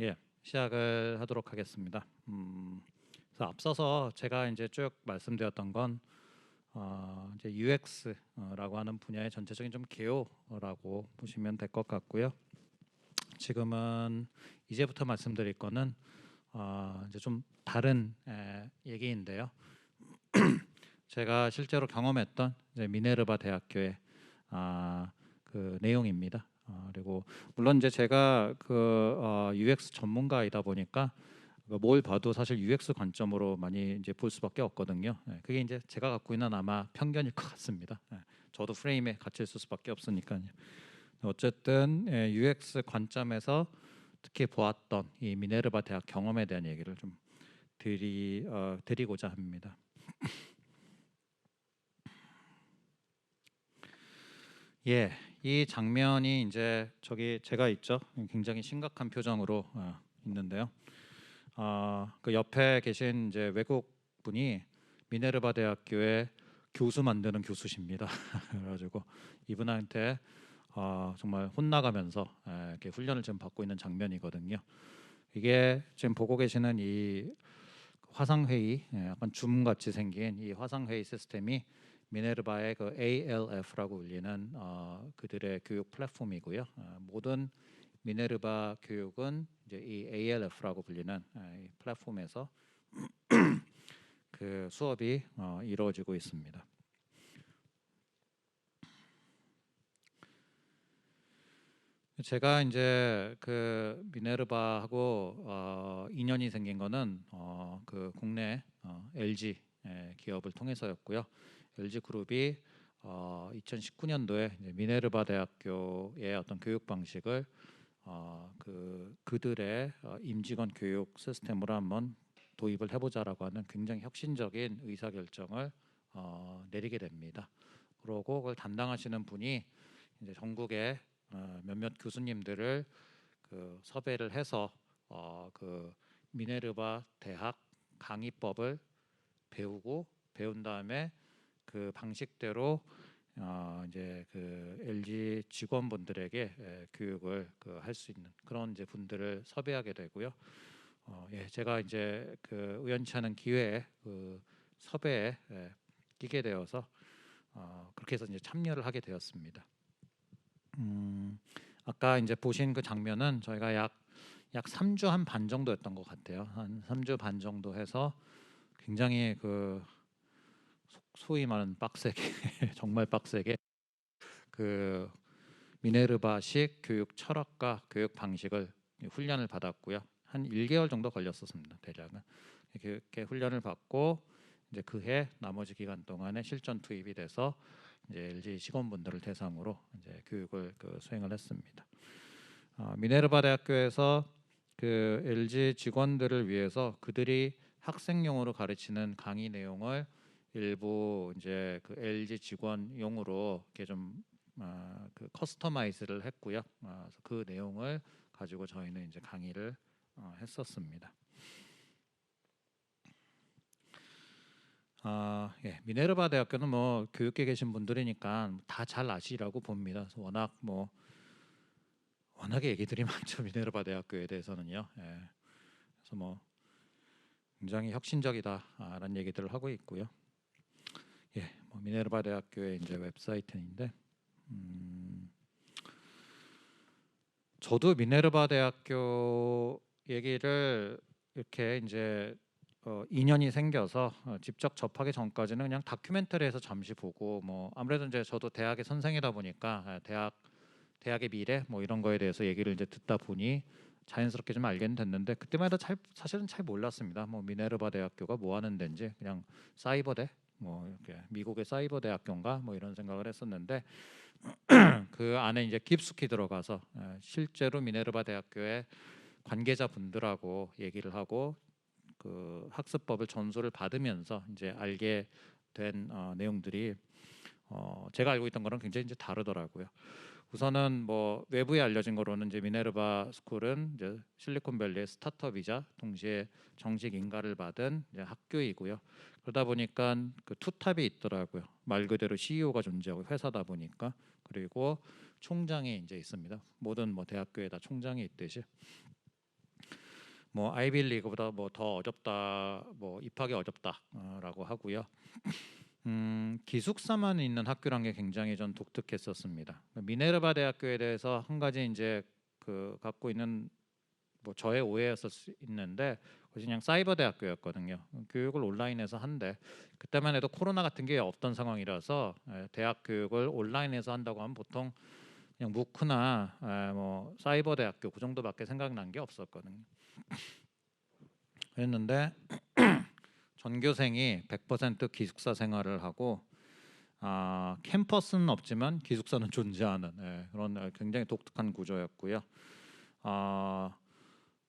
예, 시작을 하도록 하겠습니다. 그래서 앞서서 제가 이제 쭉 말씀드렸던 건 이제 UX라고 하는 분야의 전체적인 좀 개요라고 보시면 될 것 같고요. 지금은 이제부터 말씀드릴 거는 이제 좀 다른 얘기인데요. 제가 실제로 경험했던 이제 미네르바 대학교의 그 내용입니다. 그리고 물론 이제 제가 UX 전문가이다 보니까 뭘 봐도 사실 UX 관점으로 많이 이제 볼 수밖에 없거든요. 그게 이제 제가 갖고 있는 아마 편견일 것 같습니다. 저도 프레임에 갇혀 있을 수밖에 없으니까요. 어쨌든 UX 관점에서 특히 보았던 이 미네르바 대학 경험에 대한 얘기를 좀 드리고자 합니다. 예, 이 장면이 이제 저기 제가 있죠. 굉장히 심각한 표정으로 있는데요. 그 옆에 계신 이제 외국 분이 미네르바 대학교의 교수 만드는 교수십니다. 그래가지고 이분한테 정말 혼나가면서 이렇게 훈련을 지금 받고 있는 장면이거든요. 이게 지금 보고 계시는 이 화상회의, 약간 줌 같이 생긴 이 화상회의 시스템이 미네르바의 그 ALF라고 불리는 그들의 교육 플랫폼이고요. 모든 미네르바 교육은 이제 이 ALF라고 불리는 이 플랫폼에서 그 수업이 이루어지고 있습니다. 제가 이제 그 미네르바하고 인연이 생긴 거는 그 국내 LG 기업을 통해서였고요. LG 그룹이 2019년도에 미네르바 대학교의 어떤 교육 방식을 그들의 임직원 교육 시스템으로 한번 도입을 해보자라고 하는 굉장히 혁신적인 의사결정을 내리게 됩니다. 그러고 그걸 담당하시는 분이 이제 전국의 몇몇 교수님들을 그 섭외를 해서 그 미네르바 대학 강의법을 배운 다음에 그 방식대로 이제 그 LG 직원분들에게 교육을 할 수 있는 그런 이제 분들을 섭외하게 되고요. 예, 제가 이제 그 우연치 않은 기회에 그 섭외에 끼게 되어서 그렇게 해서 이제 참여를 하게 되었습니다. 아까 이제 보신 그 장면은 저희가 약 3주 한 반 정도였던 것 같아요. 한 3주 반 정도 해서 굉장히 그 소위 말하는 빡세게 정말 빡세게 그 미네르바식 교육 철학과 교육 방식을 훈련을 받았고요. 한 1개월 정도 걸렸었습니다. 대략은 이렇게 훈련을 받고 이제 그해 나머지 기간 동안에 실전 투입이 돼서 이제 LG 직원분들을 대상으로 이제 교육을 수행을 했습니다. 미네르바 대학교에서 그 LG 직원들을 위해서 그들이 학생용으로 가르치는 강의 내용을 일부 이제 그 LG 직원용으로 이렇게 그 커스터마이즈를 했고요. 그래서 그 내용을 가지고 저희는 이제 강의를 했었습니다. 예, 미네르바 대학교는 뭐 교육계 계신 분들이니까 다 잘 아시라고 봅니다. 워낙에 얘기들이 많죠. 미네르바 대학교에 대해서는요. 예, 그래서 뭐 굉장히 혁신적이다라는 얘기들을 하고 있고요. 예, 뭐 미네르바 대학교의 이제 웹사이트인데, 저도 미네르바 대학교 얘기를 이렇게 이제 인연이 생겨서 직접 접하기 전까지는 그냥 다큐멘터리에서 잠시 보고 뭐 아무래도 이제 저도 대학의 선생이다 보니까 대학의 미래 뭐 이런 거에 대해서 얘기를 이제 듣다 보니 자연스럽게 좀 알게는 됐는데 그때만 해도 사실은 잘 몰랐습니다. 뭐 미네르바 대학교가 뭐 하는 데인지 그냥 사이버대 뭐 이렇게 미국의 사이버 대학교인가 뭐 이런 생각을 했었는데 그 안에 이제 깊숙이 들어가서 실제로 미네르바 대학교의 관계자 분들하고 얘기를 하고 그 학습법을 전수를 받으면서 이제 알게 된 내용들이 제가 알고 있던 거랑 굉장히 이제 다르더라고요. 우선은 뭐 외부에 알려진 거로는 이제 미네르바 스쿨은 이제 실리콘밸리의 스타트업이자 동시에 정식 인가를 받은 이제 학교이고요. 그러다 보니까 그 투탑이 있더라고요. 말 그대로 CEO가 존재하고 회사다 보니까 그리고 총장이 이제 있습니다. 모든 뭐 대학교에 다 총장이 있듯이 뭐 아이비리그보다 뭐 더 어렵다, 뭐 입학이 어렵다라고 하고요. 기숙사만 있는 학교란 게 굉장히 전 독특했었습니다. 미네르바 대학교에 대해서 한 가지 이제 그 갖고 있는 뭐 저의 오해였을 수 있는데 그것이 그냥 사이버 대학교였거든요. 교육을 온라인에서 한대. 그때만 해도 코로나 같은 게 없던 상황이라서 대학 교육을 온라인에서 한다고 하면 보통 그냥 무크나 뭐 사이버 대학교 그 정도밖에 생각난 게 없었거든요. 그랬는데 전교생이 100% 기숙사 생활을 하고 캠퍼스는 없지만 기숙사는 존재하는 그런 굉장히 독특한 구조였고요.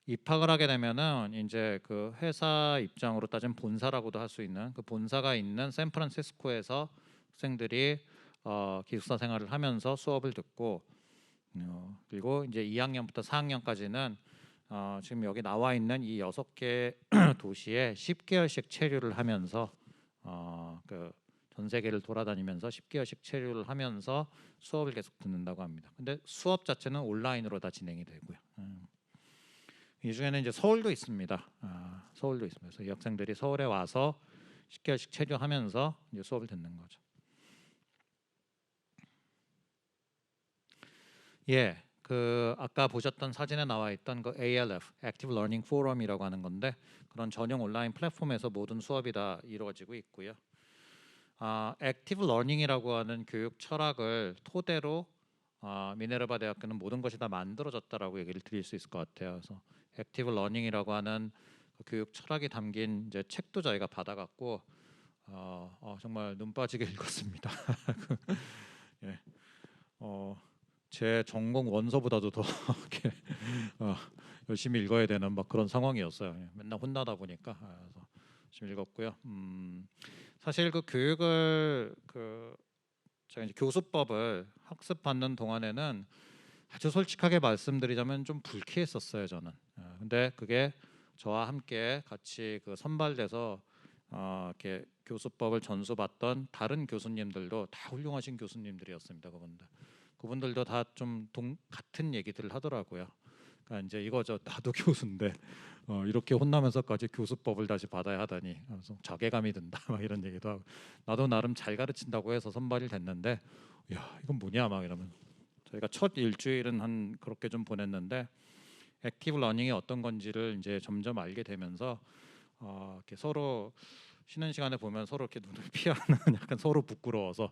입학을 하게 되면은 이제 그 회사 입장으로 따지면 본사라고도 할 수 있는 그 본사가 있는 샌프란시스코에서 학생들이 기숙사 생활을 하면서 수업을 듣고 그리고 이제 2학년부터 4학년까지는 지금 여기 나와 있는 이 6개 도시에 10개월씩 체류를 하면서 그 전 세계를 돌아다니면서 10개월씩 체류를 하면서 수업을 계속 듣는다고 합니다. 근데 수업 자체는 온라인으로 다 진행이 되고요. 이 중에는 이제 서울도 있습니다. 서울도 있습니다. 그래서 이 학생들이 서울에 와서 10개월씩 체류하면서 이제 수업을 듣는 거죠. 예, 그 아까 보셨던 사진에 나와 있던 그 ALF, Active Learning Forum이라고 하는 건데 그런 전용 온라인 플랫폼에서 모든 수업이 다 이루어지고 있고요. 액티브 러닝이라고 하는 교육 철학을 토대로 미네르바 대학교는 모든 것이 다 만들어졌다라고 얘기를 드릴 수 있을 것 같아요. 그래서 액티브 러닝이라고 하는 그 교육 철학이 담긴 이제 책도 저희가 받아갔고 정말 눈 빠지게 읽었습니다. 예, 제 전공 원서보다도 더 이렇게 열심히 읽어야 되는 막 그런 상황이었어요. 맨날 혼나다 보니까 그래서 열심히 읽었고요. 사실 그 교육을 제가 이제 교수법을 학습받는 동안에는 아주 솔직하게 말씀드리자면 좀 불쾌했었어요 저는. 근데 그게 저와 함께 같이 그 선발돼서 이렇게 교수법을 전수받던 다른 교수님들도 다 훌륭하신 교수님들이었습니다. 그분들도 다 좀 같은 얘기들을 하더라고요. 그러니까 이제 이거죠. 나도 교수인데 이렇게 혼나면서까지 교수법을 다시 받아야 하다니 자괴감이 든다 막 이런 얘기도 하고 나도 나름 잘 가르친다고 해서 선발이 됐는데 야 이건 뭐냐 막 이러면 저희가 첫 일주일은 한 그렇게 좀 보냈는데 액티브 러닝이 어떤 건지를 이제 점점 알게 되면서 이렇게 서로 쉬는 시간에 보면 서로 이렇게 눈을 피하는 약간 서로 부끄러워서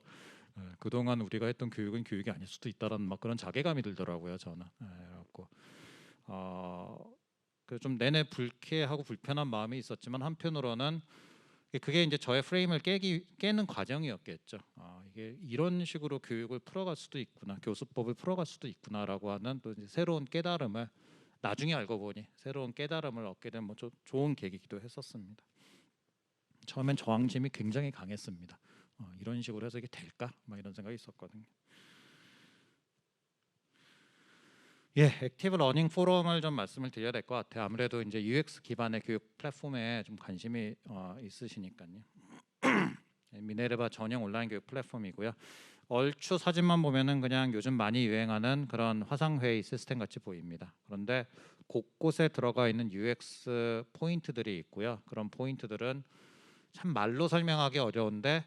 그동안 우리가 했던 교육은 교육이 아닐 수도 있다라는 막 그런 자괴감이 들더라고요 저는. 그래갖고 좀 내내 불쾌하고 불편한 마음이 있었지만 한편으로는 그게 이제 저의 프레임을 깨는 과정이었겠죠. 이게 이런 식으로 교육을 풀어갈 수도 있구나, 교수법을 풀어갈 수도 있구나라고 하는 또 이제 새로운 깨달음을 나중에 알고 보니 새로운 깨달음을 얻게 된 뭐 좋은 계기기도 했었습니다. 처음엔 저항심이 굉장히 강했습니다. 이런 식으로 해서 이게 될까? 막 이런 생각이 있었거든요. 예, 액티브 러닝 포럼을 좀 말씀을 드려야 될 것 같아요. 아무래도 이제 UX 기반의 교육 플랫폼에 좀 관심이 있으시니까요. 미네르바 전용 온라인 교육 플랫폼이고요. 얼추 사진만 보면은 그냥 요즘 많이 유행하는 그런 화상 회의 시스템 같이 보입니다. 그런데 곳곳에 들어가 있는 UX 포인트들이 있고요. 그런 포인트들은 참 말로 설명하기 어려운데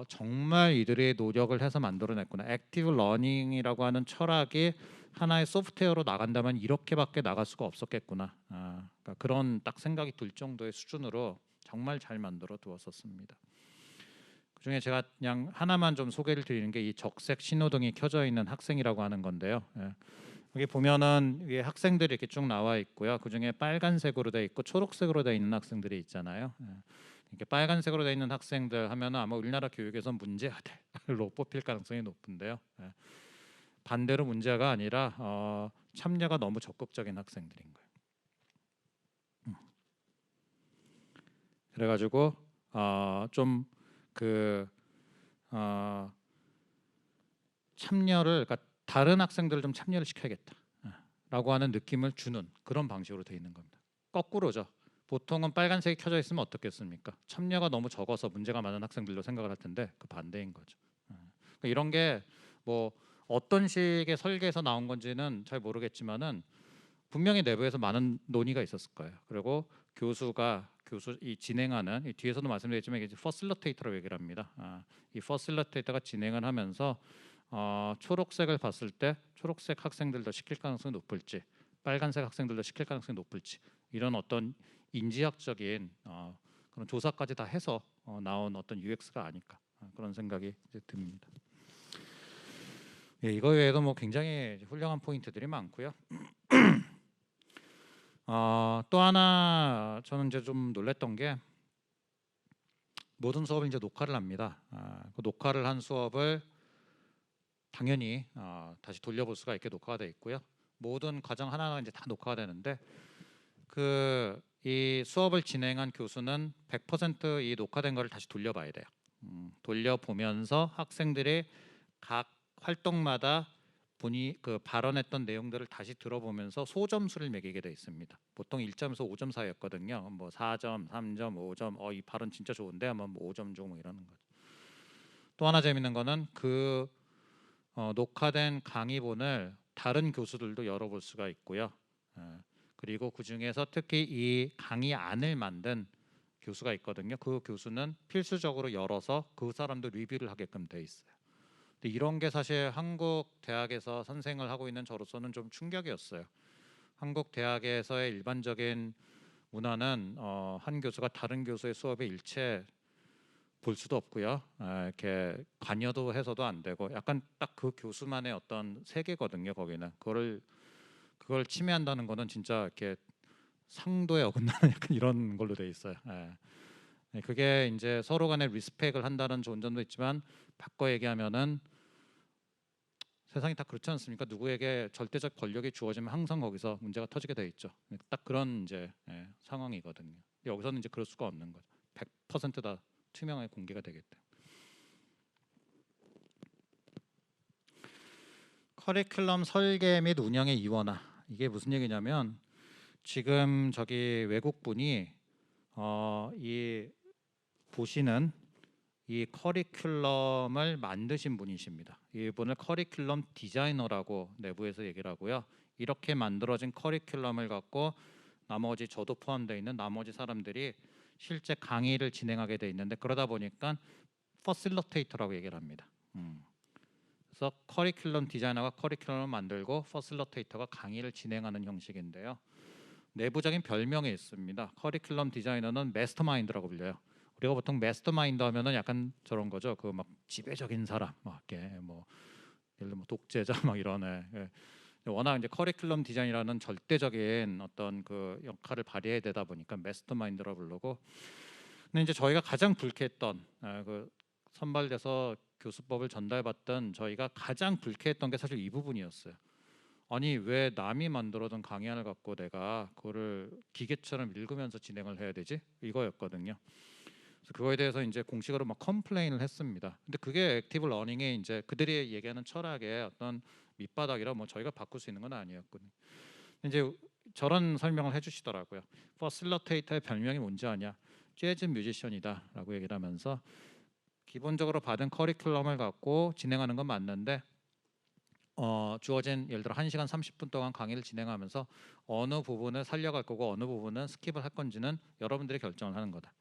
정말 이들이 노력을 해서 만들어냈구나. 액티브 러닝이라고 하는 철학이 하나의 소프트웨어로 나간다면 이렇게밖에 나갈 수가 없었겠구나. 그러니까 그런 딱 생각이 들 정도의 수준으로 정말 잘 만들어 두었었습니다. 그중에 제가 그냥 하나만 좀 소개를 드리는 게 이 적색 신호등이 켜져 있는 학생이라고 하는 건데요. 여기 보면은 위에 학생들이 이렇게 쭉 나와 있고요. 그중에 빨간색으로 돼 있고 초록색으로 돼 있는 학생들이 있잖아요. 이렇게 빨간색으로 돼 있는 학생들 하면은 아마 우리나라 교육에서 문제 아들로 뽑힐 가능성이 높은데요. 반대로 문제가 아니라 참여가 너무 적극적인 학생들인 거예요. 그래가지고 참여를, 그러니까 다른 학생들을 좀 참여를 시켜야겠다라고 하는 느낌을 주는 그런 방식으로 되어 있는 겁니다. 거꾸로죠. 보통은 빨간색이 켜져 있으면 어떻겠습니까? 참여가 너무 적어서 문제가 많은 학생들로 생각을 할 텐데 그 반대인 거죠. 그러니까 이런 게 뭐 어떤 식의 설계에서 나온 건지는 잘 모르겠지만은 분명히 내부에서 많은 논의가 있었을 거예요. 그리고 교수 이 진행하는 이 뒤에서도 말씀드렸지만 이게 퍼실러테이터라고 얘기를 합니다. 이 퍼실러테이터가 진행을 하면서 초록색을 봤을 때 초록색 학생들도 시킬 가능성이 높을지, 빨간색 학생들도 시킬 가능성이 높을지 이런 어떤 인지학적인 그런 조사까지 다 해서 나온 어떤 UX가 아닐까 그런 생각이 이제 듭니다. 예, 이거 외에도 뭐 굉장히 훌륭한 포인트들이 많고요. 또 하나 저는 이제 좀 놀랬던 게 모든 수업을 이제 녹화를 합니다. 그 녹화를 한 수업을 당연히 다시 돌려볼 수가 있게 녹화가 돼 있고요. 모든 과정 하나하나 이제 다 녹화가 되는데 이 수업을 진행한 교수는 100% 이 녹화된 거를 다시 돌려봐야 돼요. 돌려보면서 학생들이 각 활동마다 본이 그 발언했던 내용들을 다시 들어보면서 소점수를 매기게 돼 있습니다. 보통 1점에서 5점 사이였거든요. 뭐 4점, 3점, 5점. 이 발언 진짜 좋은데 아마 뭐 5점 주고 뭐 이러는 거죠. 또 하나 재밌는 거는 녹화된 강의본을 다른 교수들도 열어볼 수가 있고요. 그리고 그 중에서 특히 이 강의안을 만든 교수가 있거든요. 그 교수는 필수적으로 열어서 그 사람도 리뷰를 하게끔 돼 있어요. 근데 이런 게 사실 한국 대학에서 선생을 하고 있는 저로서는 좀 충격이었어요. 한국 대학에서의 일반적인 문화는 한 교수가 다른 교수의 수업에 일체 볼 수도 없고요. 이렇게 관여도 해서도 안 되고 약간 딱 그 교수만의 어떤 세계거든요. 거기는 그걸 침해한다는 거는 진짜 이렇게 상도에 어긋나는 약간 이런 걸로 돼 있어요. 그게 이제 서로 간에 리스펙을 한다는 좋은 점도 있지만 바꿔 얘기하면은 세상이 다 그렇지 않습니까? 누구에게 절대적 권력이 주어지면 항상 거기서 문제가 터지게 돼 있죠. 딱 그런 이제 상황이거든요. 여기서는 이제 그럴 수가 없는 거죠. 100%다 투명하게 공개가 되겠다. 커리큘럼 설계 및 운영의 이원화. 이게 무슨 얘기냐면 지금 저기 외국분이 이 보시는 이 커리큘럼을 만드신 분이십니다. 이분을 커리큘럼 디자이너라고 내부에서 얘기를 하고요. 이렇게 만들어진 커리큘럼을 갖고 나머지 저도 포함되어 있는 나머지 사람들이 실제 강의를 진행하게 돼 있는데 그러다 보니까 퍼실러테이터라고 얘기를 합니다. 그래서 커리큘럼 디자이너가 커리큘럼을 만들고 퍼실러테이터가 강의를 진행하는 형식인데요. 내부적인 별명이 있습니다. 커리큘럼 디자이너는 마스터마인드라고 불려요. 우리가 보통 마스터마인드 하면은 약간 저런 거죠. 그 막 지배적인 사람, 막 이렇게 뭐 예를 들면 독재자 막 이런 애. 워낙 이제 커리큘럼 디자인이라는 절대적인 어떤 그 역할을 발휘해야 되다 보니까 마스터마인드라고 부르고. 근데 이제 저희가 가장 불쾌했던 그 선발돼서 교수법을 전달받던 저희가 가장 불쾌했던 게 사실 이 부분이었어요. 아니 왜 남이 만들어둔 강의안을 갖고 내가 그거를 기계처럼 읽으면서 진행을 해야 되지? 이거였거든요. 그래서 그거에 대해서 이제 공식으로 막 컴플레인을 했습니다. 근데 그게 액티브 러닝의 이제 그들이 얘기하는 철학의 어떤 밑바닥이라 뭐 저희가 바꿀 수 있는 건 아니었거든요. 이제 저런 설명을 해주시더라고요. 퍼실러테이터의 별명이 뭔지 아냐? 재즈 뮤지션이다라고 얘기를 하면서 기본적으로 받은 커리큘럼을 갖고 진행하는 건 맞는데 주어진 예를 들어 1시간 30분 동안 강의를 진행하면서 어느 부분을 살려갈 거고 어느 부분은 스킵을 할 건지는 여러분들이 결정을 하는 거다.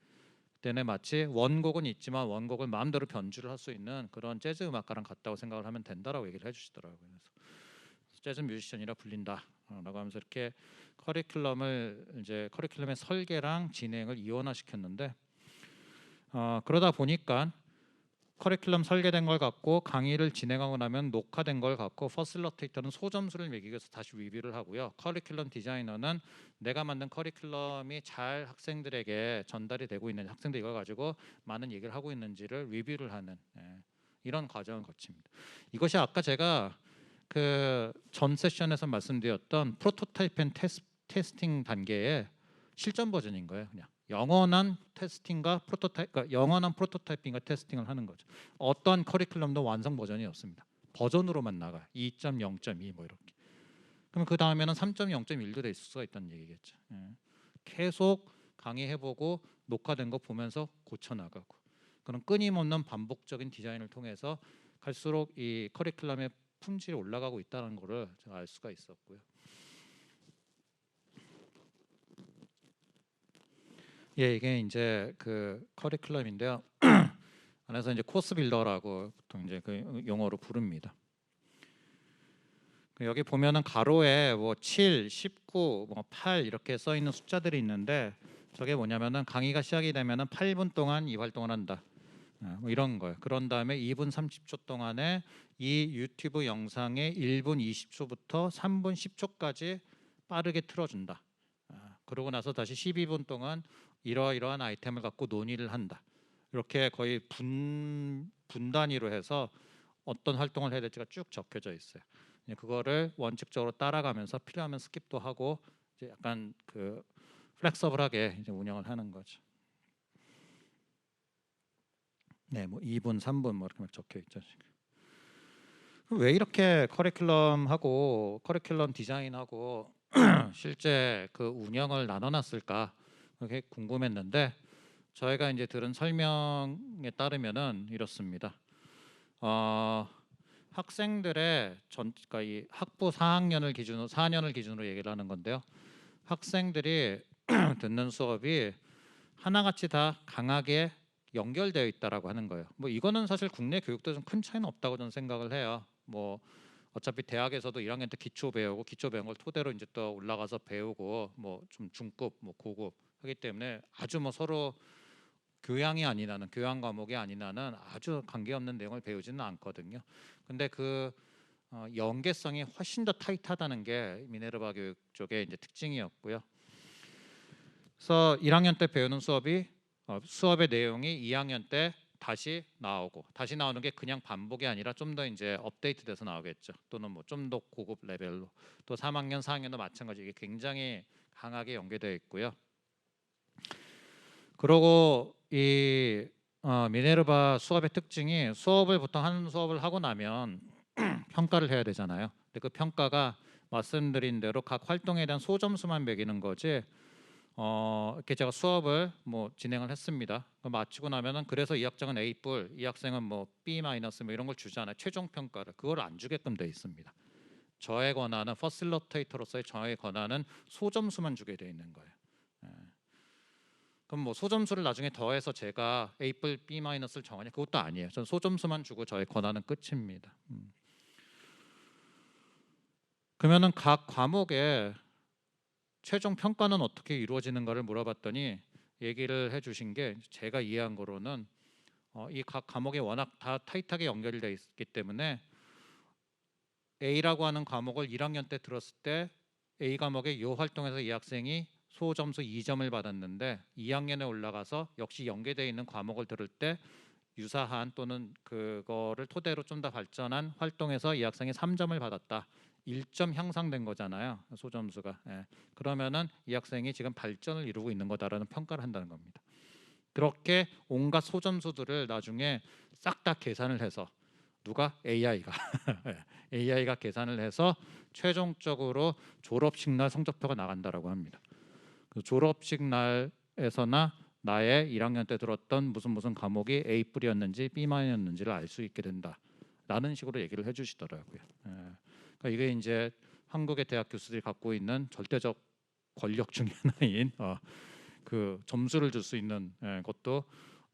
그때는 마치 원곡은 있지만 원곡을 마음대로 변주를 할 수 있는 그런 재즈 음악가랑 같다고 생각을 하면 된다라고 얘기를 해주시더라고요. 그래서 재즈 뮤지션이라 불린다라고 하면서 이렇게 커리큘럼의 설계랑 진행을 이원화시켰는데 그러다 보니까 커리큘럼 설계된 걸 갖고 강의를 진행하고 나면 녹화된 걸 갖고 퍼실러테이터는 소점수를 매기기 위해서 다시 리뷰를 하고요. 커리큘럼 디자이너는 내가 만든 커리큘럼이 잘 학생들에게 전달이 되고 있는 학생들이 이걸 가지고 많은 얘기를 하고 있는지를 리뷰를 하는 이런 과정을 거칩니다. 이것이 아까 제가 그 전 세션에서 말씀드렸던 프로토타입 앤 테스팅 단계의 실전 버전인 거예요. 그냥 영원한 테스팅과 프로토타입, 그러니까 영원한 프로토타이핑과 테스팅을 하는 거죠. 어떤 커리큘럼도 완성 버전이 없습니다. 버전으로만 나가. 2.0.2 뭐 이렇게. 그럼 그 다음에는 3.0.1도 될 수가 있다는 얘기겠죠. 계속 강의해보고 녹화된 거 보면서 고쳐 나가고 그런 끊임없는 반복적인 디자인을 통해서 갈수록 이 커리큘럼의 품질이 올라가고 있다는 것을 제가 알 수가 있었고요. 예, 이게 이제 그 커리큘럼인데요. 안에서 이제 코스 빌더라고 보통 이제 그 용어로 부릅니다. 여기 보면은 가로에 뭐 7, 19, 뭐 8 이렇게 써 있는 숫자들이 있는데 저게 뭐냐면은 강의가 시작이 되면은 8분 동안 이 활동을 한다. 뭐 이런 거예요. 그런 다음에 2분 30초 동안에 이 유튜브 영상의 1분 20초부터 3분 10초까지 빠르게 틀어준다. 그러고 나서 다시 12분 동안 이러이러한 아이템을 갖고 논의를 한다. 이렇게 거의 분 단위로 해서 어떤 활동을 해야 될지가 쭉 적혀져 있어요. 그거를 원칙적으로 따라가면서 필요하면 스킵도 하고 이제 약간 그 플렉서블하게 이제 운영을 하는 거죠. 네, 뭐 2분, 3분 뭐 이렇게 막 적혀 있죠. 왜 이렇게 커리큘럼 디자인하고 실제 그 운영을 나눠놨을까 그게 궁금했는데 저희가 이제 들은 설명에 따르면은 이렇습니다. 학생들의 그러니까 이 학부 4학년을 기준으로 4년을 기준으로 얘기를 하는 건데요. 학생들이 듣는 수업이 하나같이 다 강하게 연결되어 있다라고 하는 거예요. 뭐 이거는 사실 국내 교육도 좀 큰 차이는 없다고 저는 생각을 해요. 뭐 어차피 대학에서도 1학년 때 기초 배우고 기초 배운 걸 토대로 이제 또 올라가서 배우고 뭐 좀 중급, 뭐 고급 하기 때문에 아주 뭐 서로 교양이 아니라는 교양 과목이 아니라는 아주 관계없는 내용을 배우지는 않거든요. 근데 그 연계성이 훨씬 더 타이트하다는 게 미네르바 교육 쪽의 이제 특징이었고요. 그래서 1학년 때 배우는 수업의 내용이 2학년 때 다시 나오고 다시 나오는 게 그냥 반복이 아니라 좀 더 이제 업데이트돼서 나오겠죠. 또는 뭐 좀 더 고급 레벨로 또 3학년, 4학년도 마찬가지 이게 굉장히 강하게 연계되어 있고요. 그리고 이 미네르바 수업의 특징이 수업을 보통 한 수업을 하고 나면 평가를 해야 되잖아요. 근데 그 평가가 말씀드린 대로 각 활동에 대한 소점수만 매기는 거지. 이렇게 제가 수업을 뭐 진행을 했습니다. 마치고 나면은 그래서 이 학생은 A 뿔, 이 학생은 뭐 B 마이너스 뭐 이런 걸 주잖아요. 최종 평가를 그걸 안 주게끔 돼 있습니다. 저의 권한은 퍼실러테이터로서의 저의 권한은 소점수만 주게 돼 있는 거예요. 예. 그럼 뭐 소점수를 나중에 더해서 제가 A 뿔 B 마이너스를 정하냐 그것도 아니에요. 전 소점수만 주고 저의 권한은 끝입니다. 그러면은 각 과목에 최종 평가는 어떻게 이루어지는가를 물어봤더니 얘기를 해주신 게 제가 이해한 거로는 이 각 과목이 워낙 다 타이트하게 연결되어 있기 때문에 A라고 하는 과목을 1학년 때 들었을 때 A 과목의 이 활동에서 이 학생이 소점수 2점을 받았는데 2학년에 올라가서 역시 연계되어 있는 과목을 들을 때 유사한 또는 그거를 토대로 좀 더 발전한 활동에서 이 학생이 3점을 받았다. 1점 향상된 거잖아요. 소점수가. 예. 그러면은 이 학생이 지금 발전을 이루고 있는 거다라는 평가를 한다는 겁니다. 그렇게 온갖 소점수들을 나중에 싹 다 계산을 해서 누가 AI가 AI가 계산을 해서 최종적으로 졸업식 날 성적표가 나간다라고 합니다. 그 졸업식 날에서나 나의 1학년 때 들었던 무슨 과목이 A 뿔이었는지 B 마이너였는지를 알 수 있게 된다라는 식으로 얘기를 해주시더라고요. 그러니까 이게 이제 한국의 대학 교수들이 갖고 있는 절대적 권력 중의 하나인 그 점수를 줄 수 있는 것도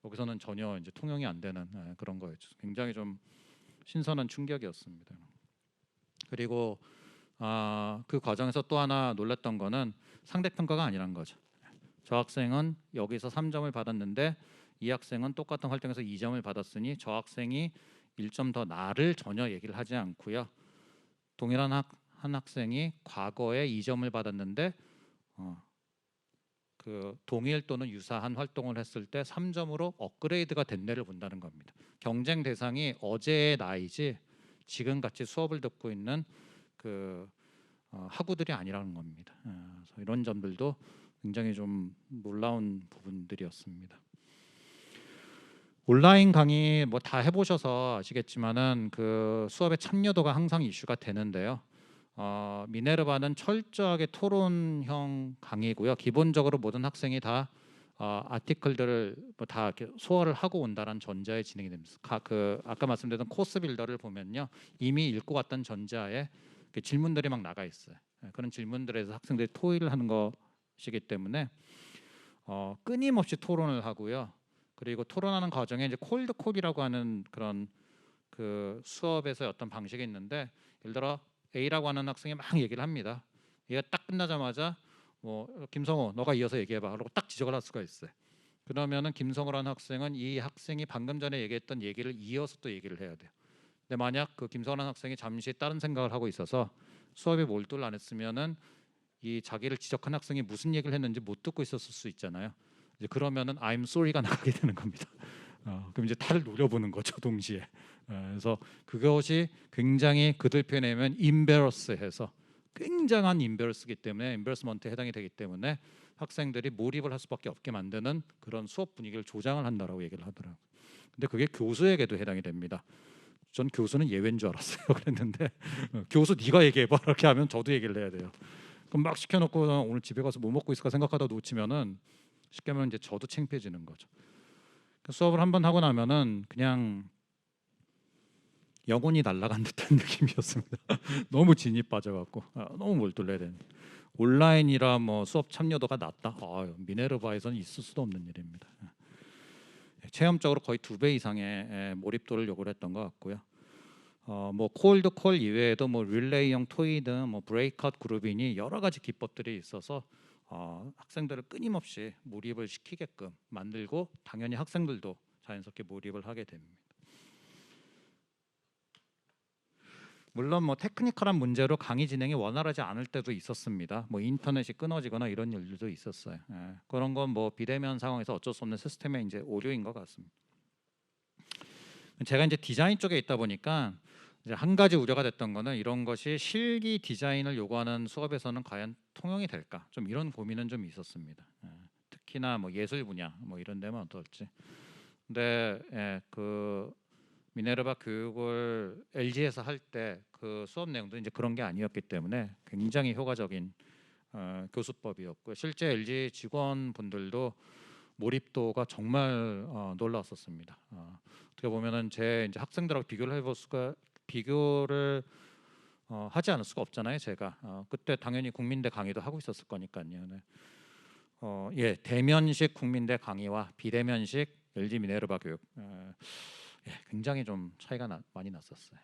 여기서는 전혀 이제 통용이 안 되는 그런 거였죠. 굉장히 좀 신선한 충격이었습니다. 그리고 그 과정에서 또 하나 놀랐던 거는 상대평가가 아니란 거죠. 저 학생은 여기서 3점을 받았는데 이 학생은 똑같은 활동에서 2점을 받았으니 저 학생이 1점 더 나를 전혀 얘기를 하지 않고요. 동일한 한 학생이 과거에 2점을 받았는데 그 동일 또는 유사한 활동을 했을 때 3점으로 업그레이드가 된 데를 본다는 겁니다. 경쟁 대상이 어제의 나이지 지금 같이 수업을 듣고 있는 그 학우들이 아니라는 겁니다. 그래서 이런 점들도 굉장히 좀 놀라운 부분들이었습니다. 온라인 강의 뭐 다 해보셔서 아시겠지만은 그 수업의 참여도가 항상 이슈가 되는데요. 미네르바는 철저하게 토론형 강의고요. 기본적으로 모든 학생이 다 아티클들을 뭐다 이렇게 소화를 하고 온다는 전제에 진행이 됩니다. 아까 말씀드렸던 코스 빌더를 보면요, 이미 읽고 왔던 전제하에 질문들이 막 나가 있어요. 그런 질문들에서 학생들이 토의를 하는 것이기 때문에 끊임없이 토론을 하고요. 그리고 토론하는 과정에 이제 콜드 콜이라고 하는 그런 그 수업에서 어떤 방식이 있는데, 예를 들어 A라고 하는 학생이 막 얘기를 합니다. 얘가 딱 끝나자마자 뭐 김성호 너가 이어서 얘기해봐 그러고 딱 지적을 할 수가 있어요. 그러면은 김성호라는 학생은 이 학생이 방금 전에 얘기했던 얘기를 이어서 또 얘기를 해야 돼요. 근데 만약 그 김성호라는 학생이 잠시 다른 생각을 하고 있어서 수업에 몰두를 안 했으면은 이 자기를 지적한 학생이 무슨 얘기를 했는지 못 듣고 있었을 수 있잖아요. 이제 그러면은 I'm sorry가 나가게 되는 겁니다. 그럼 이제 탈을 노려보는 거죠, 동시에. 그래서 그것이 굉장히 그들 표현하면 embarrass해서 굉장한 embarrass기 때문에 embarrassment에 해당이 되기 때문에 학생들이 몰입을 할 수밖에 없게 만드는 그런 수업 분위기를 조장을 한다라고 얘기를 하더라고요. 근데 그게 교수에게도 해당이 됩니다. 전 교수는 예외인 줄 알았어요. 그랬는데 교수 네가 얘기해봐 이렇게 하면 저도 얘기를 해야 돼요. 그럼 막 시켜놓고 오늘 집에 가서 뭐 먹고 있을까 생각하다 놓치면은 쉽게 말하면 이제 저도 창피해지는 거죠. 수업을 한번 하고 나면은 그냥 영혼이 날아간 듯한 느낌이었습니다. 너무 진이 빠져갖고 너무 몰두해야 되는. 온라인이라 뭐 수업 참여도가 낮다. 미네르바에서는 있을 수도 없는 일입니다. 체험적으로 거의 2배 이상의 몰입도를 요구를 했던 것 같고요. 뭐 콜드 콜 이외에도 뭐 릴레이형 토의드, 뭐 브레이크아웃 그룹이니 여러 가지 기법들이 있어서 학생들을 끊임없이 몰입을 시키게끔 만들고 당연히 학생들도 자연스럽게 몰입을 하게 됩니다. 물론 뭐 테크니컬한 문제로 강의 진행이 원활하지 않을 때도 있었습니다. 뭐 인터넷이 끊어지거나 이런 일들도 있었어요. 그런 건 뭐 비대면 상황에서 어쩔 수 없는 시스템의 이제 오류인 것 같습니다. 제가 이제 디자인 쪽에 있다 보니까 이제 한 가지 우려가 됐던 거는 이런 것이 실기 디자인을 요구하는 수업에서는 과연 통용이 될까? 좀 이런 고민은 좀 있었습니다. 특히나 뭐 예술 분야 뭐 이런 데면 어떨지. 근데 그 미네르바 교육을 LG에서 할 때 그 수업 내용도 이제 그런 게 아니었기 때문에 굉장히 효과적인 교수법이었고 실제 LG 직원분들도 몰입도가 정말 놀라웠었습니다. 어떻게 보면은 제 이제 학생들하고 비교를 해볼 수가 비교를 하지 않을 수가 없잖아요. 제가 그때 당연히 국민대 강의도 하고 있었을 거니까요. 네. 예, 대면식 국민대 강의와 비대면식 LG 미네르바 교육 굉장히 좀 차이가 많이 났었어요.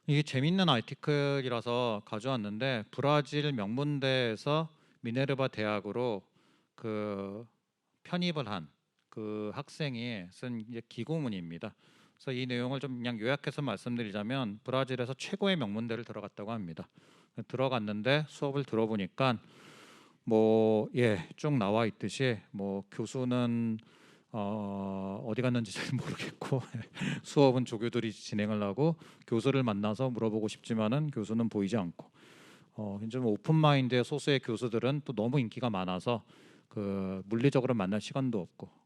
이게 재밌는 아티클이라서 가져왔는데 브라질 명문대에서 미네르바 대학으로 그 편입을 한 그 학생이 쓴 이제 기고문입니다. 그래서 이 내용을 좀 그냥 요약해서 말씀드리자면 브라질에서 최고의 명문대를 들어갔다고 합니다. 들어갔는데 수업을 들어보니까 쭉 나와 있듯이 뭐 교수는 어디 갔는지 잘 모르겠고 수업은 조교들이 진행을 하고 교수를 만나서 물어보고 싶지만은 교수는 보이지 않고 이제 오픈 마인드의 소수의 교수들은 또 너무 인기가 많아서 그 물리적으로 만날 시간도 없고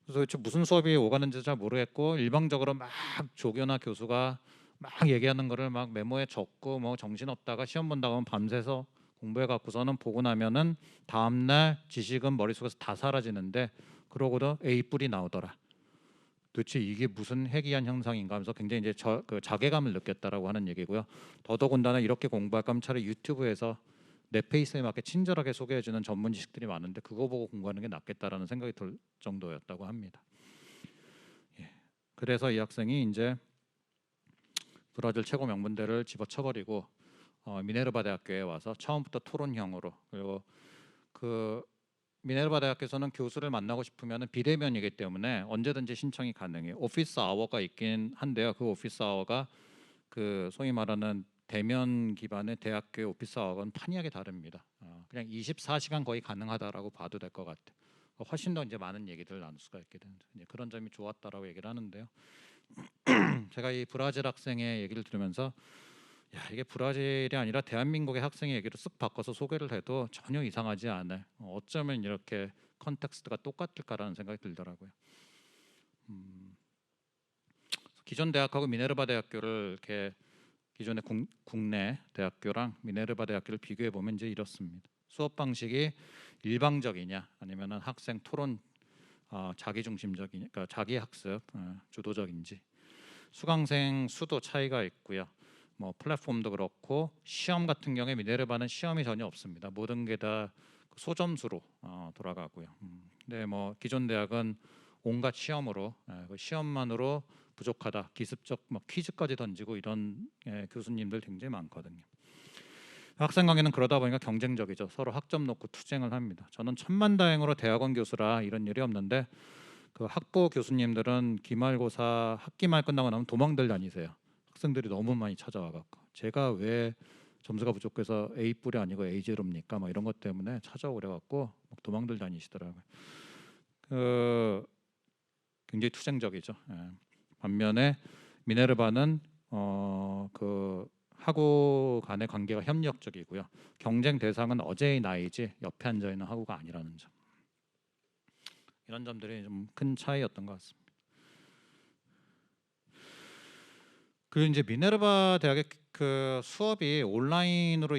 그래서 도대체 무슨 수업이 오가는지 잘 모르겠고 일방적으로 막 조교나 교수가 막 얘기하는 거를 막 메모에 적고 뭐 정신 없다가 시험 본다고 하면 밤새서 공부해 갖고서는 보고 나면은 다음 날 지식은 머릿속에서 다 사라지는데 그러고도 A 뿔이 나오더라. 도대체 이게 무슨 해기한 현상인가 하면서 굉장히 이제 그 자괴감을 느꼈다라고 하는 얘기고요. 더더군다나 이렇게 공부할 거면 차라리 유튜브에서 내 페이스에 맞게 친절하게 소개해주는 전문 지식들이 많은데 그거 보고 공부하는 게 낫겠다라는 생각이 들 정도였다고 합니다. 예. 그래서 이 학생이 이제 브라질 최고 명문대를 집어쳐버리고 미네르바 대학교에 와서 처음부터 토론형으로 그리고 그 미네르바 대학에서는 교수를 만나고 싶으면 비대면이기 때문에 언제든지 신청이 가능해요. 오피스 아워가 있긴 한데요. 그 오피스 아워가 그 소위 말하는 대면 기반의 대학교의 오피스 아워는 판이하게 다릅니다. 그냥 24시간 거의 가능하다라고 봐도 될 것 같아요. 훨씬 더 이제 많은 얘기들을 나눌 수가 있게 되는 그런 점이 좋았다라고 얘기를 하는데요. 제가 이 브라질 학생의 얘기를 들으면서 이게 브라질이 아니라 대한민국의 학생의 얘기를 쓱 바꿔서 소개를 해도 전혀 이상하지 않을 어쩌면 이렇게 컨텍스트가 똑같을까라는 생각이 들더라고요. 기존 대학하고 미네르바 대학교를 이렇게 기존의 국내 대학교랑 미네르바 대학교를 비교해 보면 이제 이렇습니다. 수업 방식이 일방적이냐 아니면은 학생 토론 자기 중심적이냐 그러니까 자기 학습 주도적인지 수강생 수도 차이가 있고요. 뭐 플랫폼도 그렇고 시험 같은 경우에 미네르바는 시험이 전혀 없습니다. 모든 게 다 소점수로 돌아가고요. 근데 뭐 기존 대학은 온갖 시험으로 그 시험만으로 부족하다. 기습적 막 퀴즈까지 던지고 이런 교수님들 굉장히 많거든요. 학생 관계는 그러다 보니까 경쟁적이죠. 서로 학점 놓고 투쟁을 합니다. 저는 천만다행으로 대학원 교수라 이런 일이 없는데 그 학부 교수님들은 기말고사 학기 말 끝나고 나면 도망들 다니세요. 학생들이 너무 많이 찾아와 갖고 제가 왜 점수가 부족해서 A뿔이 아니고 A0입니까? 뭐 이런 것 때문에 찾아오고 그래 갖고 도망들 다니시더라고요. 그 굉장히 투쟁적이죠. 반면에 미네르바는 그 하고 간의 관계가 협력적이고요. 경쟁 대상은 어제의 나이지 옆에 앉아 있는 하고가 아니라는 점. 이런 점들이 좀 큰 차이였던 것 같습니다. 그리고 이제 미네르바 대학의 그 수업이 온라인으로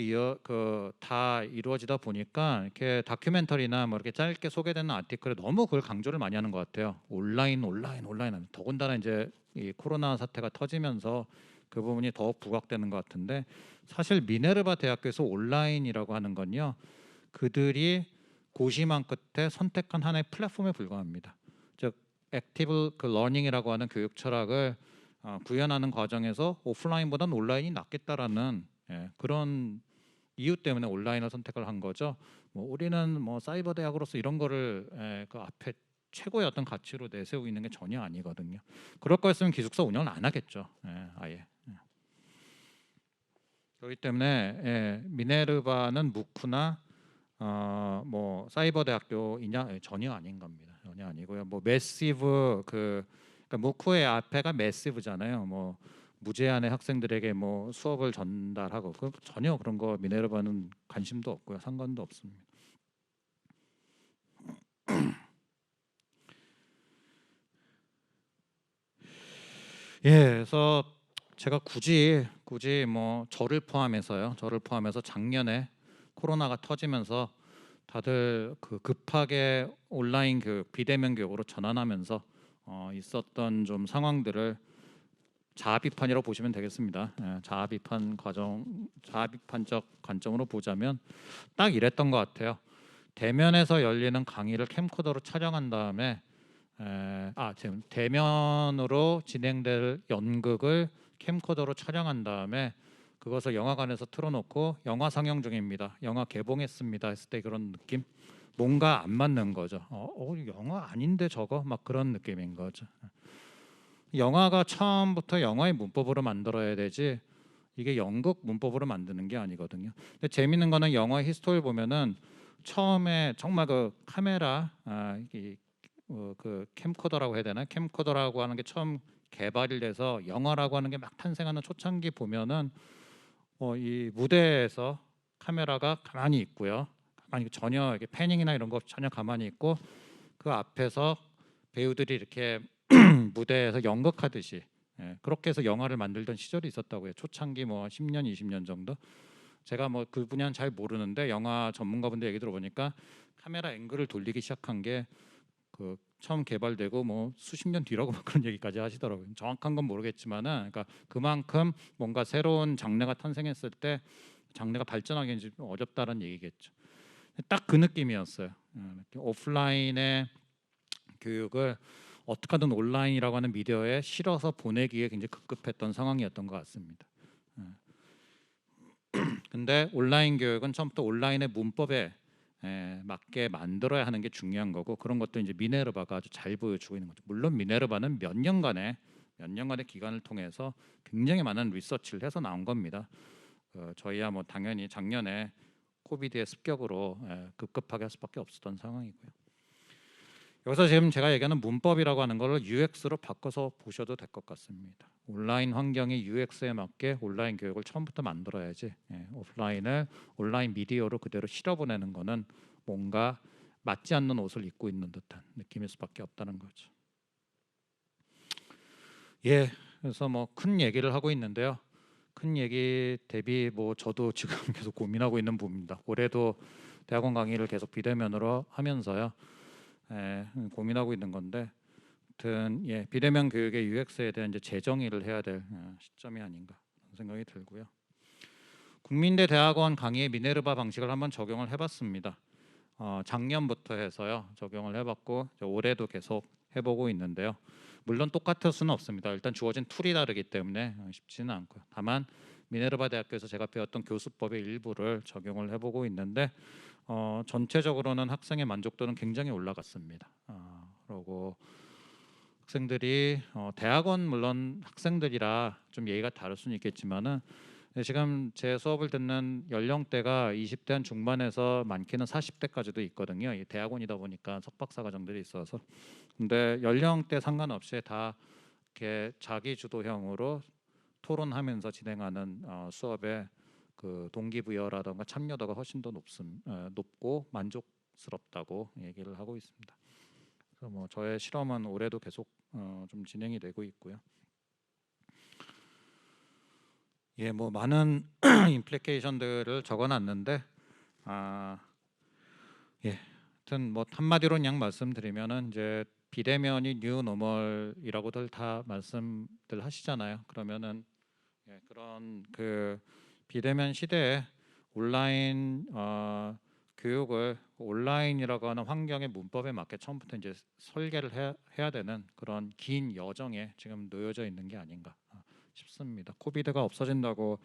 다 이루어지다 보니까 이렇게 다큐멘터리나 뭐 이렇게 짧게 소개되는 아티클에 너무 그걸 강조를 많이 하는 것 같아요. 온라인 하면 더군다나 이제 이 코로나 사태가 터지면서 그 부분이 더 부각되는 것 같은데 사실 미네르바 대학교에서 온라인이라고 하는 건요 그들이 고심한 끝에 선택한 하나의 플랫폼에 불과합니다. 즉 액티브 그 러닝이라고 하는 교육 철학을 구현하는 과정에서 오프라인보다는 온라인이 낫겠다라는 그런 이유 때문에 온라인을 선택을 한 거죠. 뭐 우리는 뭐 사이버 대학으로서 이런 거를 그 앞에 최고의 어떤 가치로 내세우고 있는 게 전혀 아니거든요. 그럴 거였으면 기숙사 운영을 안 하겠죠. 아예. 그렇기 때문에 미네르바는 무크나 뭐 사이버 대학교이냐 전혀 아닌 겁니다. 전혀 아니고요. 뭐 매시브 그러니까 무크의 앞에가 매시브잖아요. 뭐 무제한의 학생들에게 뭐 수업을 전달하고 전혀 그런 거 미네르바는 관심도 없고요. 상관도 없습니다. 그래서 제가 굳이 뭐 저를 포함해서 작년에 코로나가 터지면서 다들 그 급하게 온라인 교육, 비대면 교육으로 전환하면서 있었던 좀 상황들을 자아 비판이라고 보시면 되겠습니다. 자아 비판적 관점으로 보자면 딱 이랬던 것 같아요. 대면에서 열리는 강의를 캠코더로 촬영한 다음에 지금 대면으로 진행될 연극을 캠코더로 촬영한 다음에 그것을 영화관에서 틀어놓고 영화 상영 중입니다. 영화 개봉했습니다. 했을 때 그런 느낌? 뭔가 안 맞는 거죠. 영화 아닌데 저거? 막 그런 느낌인 거죠. 영화가 처음부터 영화의 문법으로 만들어야 되지 이게 연극 문법으로 만드는 게 아니거든요. 근데 재밌는 거는 영화 히스토리 보면은 처음에 정말 그 카메라 그 캠코더라고 해야 되나? 캠코더라고 하는 게 처음 개발이 돼서 영화라고 하는 게 막 탄생하는 초창기 보면은 이 무대에서 카메라가 가만히 있고요. 가만히 전혀 이렇게 패닝이나 이런 거 전혀 가만히 있고 그 앞에서 배우들이 이렇게 무대에서 연극하듯이 그렇게 해서 영화를 만들던 시절이 있었다고요. 초창기 뭐 10년, 20년 정도. 제가 뭐 그 분야는 잘 모르는데 영화 전문가분들 얘기 들어보니까 카메라 앵글을 돌리기 시작한 게 그 처음 개발되고 뭐 수십 년 뒤라고 막 그런 얘기까지 하시더라고요. 정확한 건 모르겠지만은 그러니까 그만큼 뭔가 새로운 장르가 탄생했을 때 장르가 발전하기는 좀 어렵다는 얘기겠죠. 딱 그 느낌이었어요. 오프라인의 교육을 어떻게 하든 온라인이라고 하는 미디어에 실어서 보내기에 굉장히 급급했던 상황이었던 것 같습니다. 근데 온라인 교육은 처음부터 온라인의 문법에 맞게 만들어야 하는 게 중요한 거고 그런 것도 이제 미네르바가 아주 잘 보여주고 있는 거죠. 물론 미네르바는 몇 년간의 기간을 통해서 굉장히 많은 리서치를 해서 나온 겁니다. 저희야 뭐 당연히 작년에 코비드의 습격으로 급급하게 할 수밖에 없었던 상황이고요. 여기서 지금 제가 얘기하는 문법이라고 하는 걸 UX로 바꿔서 보셔도 될 것 같습니다. 온라인 환경이 UX에 맞게 온라인 교육을 처음부터 만들어야지 오프라인을 온라인 미디어로 그대로 실어보내는 거는 뭔가 맞지 않는 옷을 입고 있는 듯한 느낌일 수밖에 없다는 거죠. 그래서 뭐 큰 얘기를 하고 있는데요. 큰 얘기 대비 뭐 저도 지금 계속 고민하고 있는 부분입니다. 올해도 대학원 강의를 계속 비대면으로 하면서요. 고민하고 있는 건데, 아무튼 비대면 교육의 UX에 대한 이제 재정의를 해야 될 시점이 아닌가 생각이 들고요. 국민대 대학원 강의의 미네르바 방식을 한번 적용을 해봤습니다. 작년부터 해서요 적용을 해봤고 올해도 계속 해보고 있는데요. 물론 똑같을 수는 없습니다. 일단 주어진 툴이 다르기 때문에 쉽지는 않고요. 다만 미네르바 대학교에서 제가 배웠던 교수법의 일부를 적용을 해보고 있는데 전체적으로는 학생의 만족도는 굉장히 올라갔습니다. 그리고 학생들이 대학원 물론 학생들이라 좀 예의가 다를 수는 있겠지만은 지금 제 수업을 듣는 연령대가 20대 한 중반에서 많게는 40대까지도 있거든요. 이 대학원이다 보니까 석박사 과정들이 있어서. 근데 연령대 상관없이 다 이렇게 자기 주도형으로 토론하면서 진행하는 수업에 그 동기부여라든가 참여도가 훨씬 더 높고 만족스럽다고 얘기를 하고 있습니다. 그래서 뭐 저의 실험은 올해도 계속 좀 진행이 되고 있고요. 예, 뭐 많은 임플리케이션들을 적어놨는데 예, 하여튼 뭐 한마디로 그냥 말씀드리면은 이제 비대면이 뉴 노멀이라고들 다 말씀들 하시잖아요. 그러면은 그런 그 비대면 시대에 온라인 교육을 온라인이라고 하는 환경의 문법에 맞게 처음부터 이제 설계를 해야 되는 그런 긴 여정에 지금 놓여져 있는 게 아닌가 싶습니다. 코비드가 없어진다고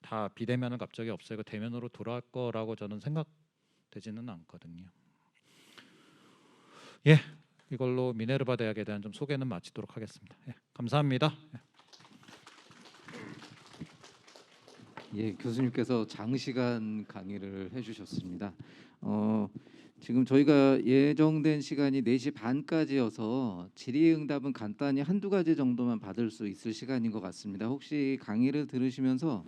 다 비대면을 갑자기 없애고 대면으로 돌아갈 거라고 저는 생각되지는 않거든요. 예, 이걸로 미네르바 대학에 대한 좀 소개는 마치도록 하겠습니다. 예, 감사합니다. 예, 교수님께서 장시간 강의를 해주셨습니다. 지금 저희가 예정된 시간이 4시 반까지여서 질의응답은 간단히 한두 가지 정도만 받을 수 있을 시간인 것 같습니다. 혹시 강의를 들으시면서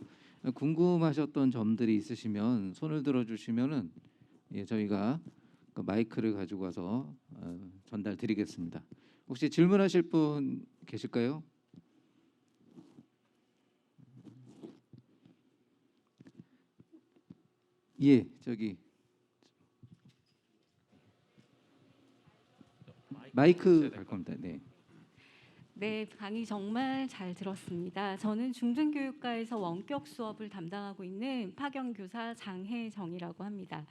궁금하셨던 점들이 있으시면 손을 들어주시면은 저희가 그 마이크를 가지고 와서 전달드리겠습니다. 혹시 질문하실 분 계실까요? 예, 저기 마이크 갈 겁니다. 네. 네, 강의 정말 잘 들었습니다. 저는 중등교육과에서 원격 수업을 담당하고 있는 파견교사 장혜정이라고 합니다.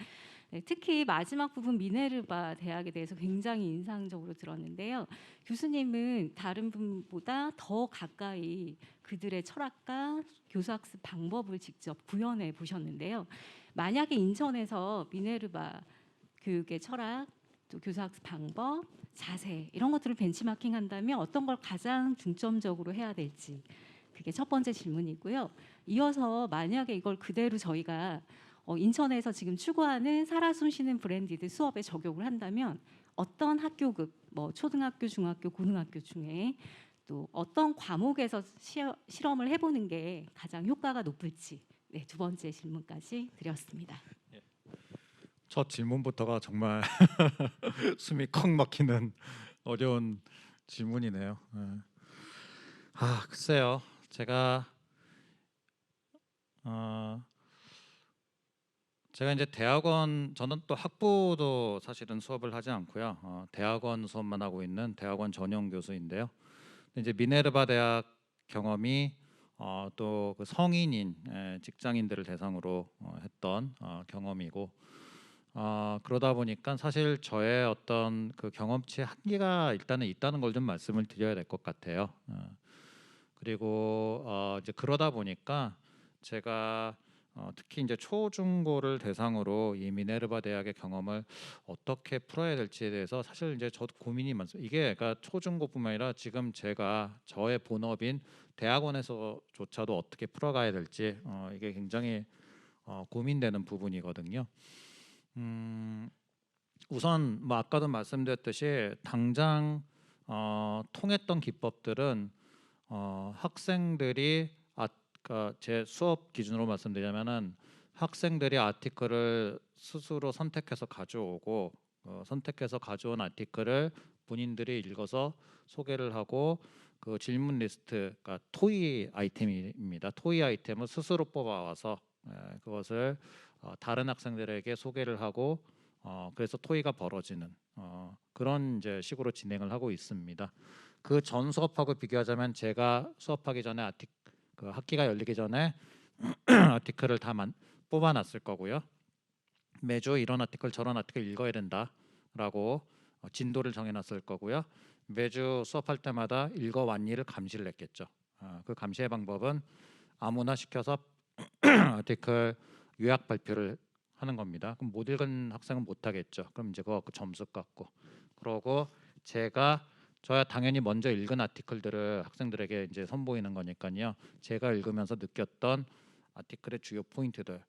네, 특히 마지막 부분 미네르바 대학에 대해서 굉장히 인상적으로 들었는데요. 교수님은 다른 분보다 더 가까이 그들의 철학과 교수학습 방법을 직접 구현해 보셨는데요. 만약에 인천에서 미네르바 교육의 철학, 또 교수학습 방법, 자세 이런 것들을 벤치마킹 한다면 어떤 걸 가장 중점적으로 해야 될지 그게 첫 번째 질문이고요. 이어서 만약에 이걸 그대로 저희가 인천에서 지금 추구하는 살아 숨쉬는 브랜디드 수업에 적용을 한다면 어떤 학교급, 뭐 초등학교, 중학교, 고등학교 중에 또 어떤 과목에서 실험을 해보는 게 가장 효과가 높을지 네, 두 번째 질문까지 드렸습니다. 첫 질문부터가 정말 숨이 컥 막히는 어려운 질문이네요. 글쎄요. 제가 이제 대학원 저는 또 학부도 사실은 수업을 하지 않고요. 대학원 수업만 하고 있는 대학원 전용 교수인데요. 근데 이제 미네르바 대학 경험이 또 그 성인인 직장인들을 대상으로 했던 경험이고 그러다 보니까 사실 저의 어떤 그 경험치의 한계가 일단은 있다는 걸 좀 말씀을 드려야 될 것 같아요. 그리고 이제 그러다 보니까 제가 특히 이제 초중고를 대상으로 이 미네르바 대학의 경험을 어떻게 풀어야 될지에 대해서 사실 이제 저도 고민이 많습니다. 이게 그러니까 초중고뿐만 아니라 지금 제가 저의 본업인 대학원에서조차도 어떻게 풀어가야 될지 이게 굉장히 고민되는 부분이거든요. 우선 뭐 아까도 말씀드렸듯이 당장 통했던 기법들은 학생들이 그러니까 제 수업 기준으로 말씀드리자면은 학생들이 아티클을 스스로 선택해서 가져오고 선택해서 가져온 아티클을 본인들이 읽어서 소개를 하고 그 질문 리스트, 그러니까 토의 아이템입니다. 토의 아이템을 스스로 뽑아와서 그것을 다른 학생들에게 소개를 하고 그래서 토의가 벌어지는 그런 이제 식으로 진행을 하고 있습니다. 그 전 수업하고 비교하자면 제가 수업하기 전에 그 학기가 열리기 전에 아티클을 다 뽑아놨을 거고요. 매주 이런 아티클 저런 아티클 읽어야 된다라고 진도를 정해놨을 거고요. 매주 수업할 때마다 읽어왔니를 감시를 했겠죠. 그 감시의 방법은 아무나 시켜서 아티클 요약 발표를 하는 겁니다. 그럼 못 읽은 학생은 못 하겠죠. 그럼 이제 그거 점수 깎고, 그러고 저야 당연히 먼저 읽은 아티클들을 학생들에게 이제 선보이는 거니까요. 제가 읽으면서 느꼈던 아티클의 주요 포인트들을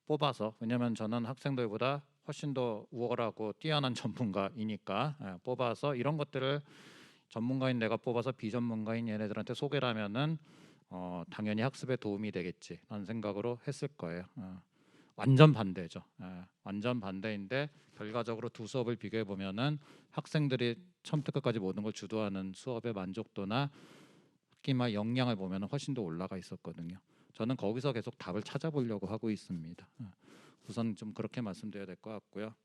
뽑아서, 왜냐하면 저는 학생들보다 훨씬 더 우월하고 뛰어난 전문가이니까 뽑아서 이런 것들을 전문가인 내가 뽑아서 비전문가인 얘네들한테 소개를 하면은 당연히 학습에 도움이 되겠지라는 생각으로 했을 거예요. 완전 반대죠. 완전 반대인데 결과적으로 두 수업을 비교해 보면은 학생들이 처음부터 끝까지 모든 걸 주도하는 수업의 만족도나 특히나 역량을 보면은 훨씬 더 올라가 있었거든요. 저는 거기서 계속 답을 찾아보려고 하고 있습니다. 우선 좀 그렇게 말씀드려야 될 것 같고요.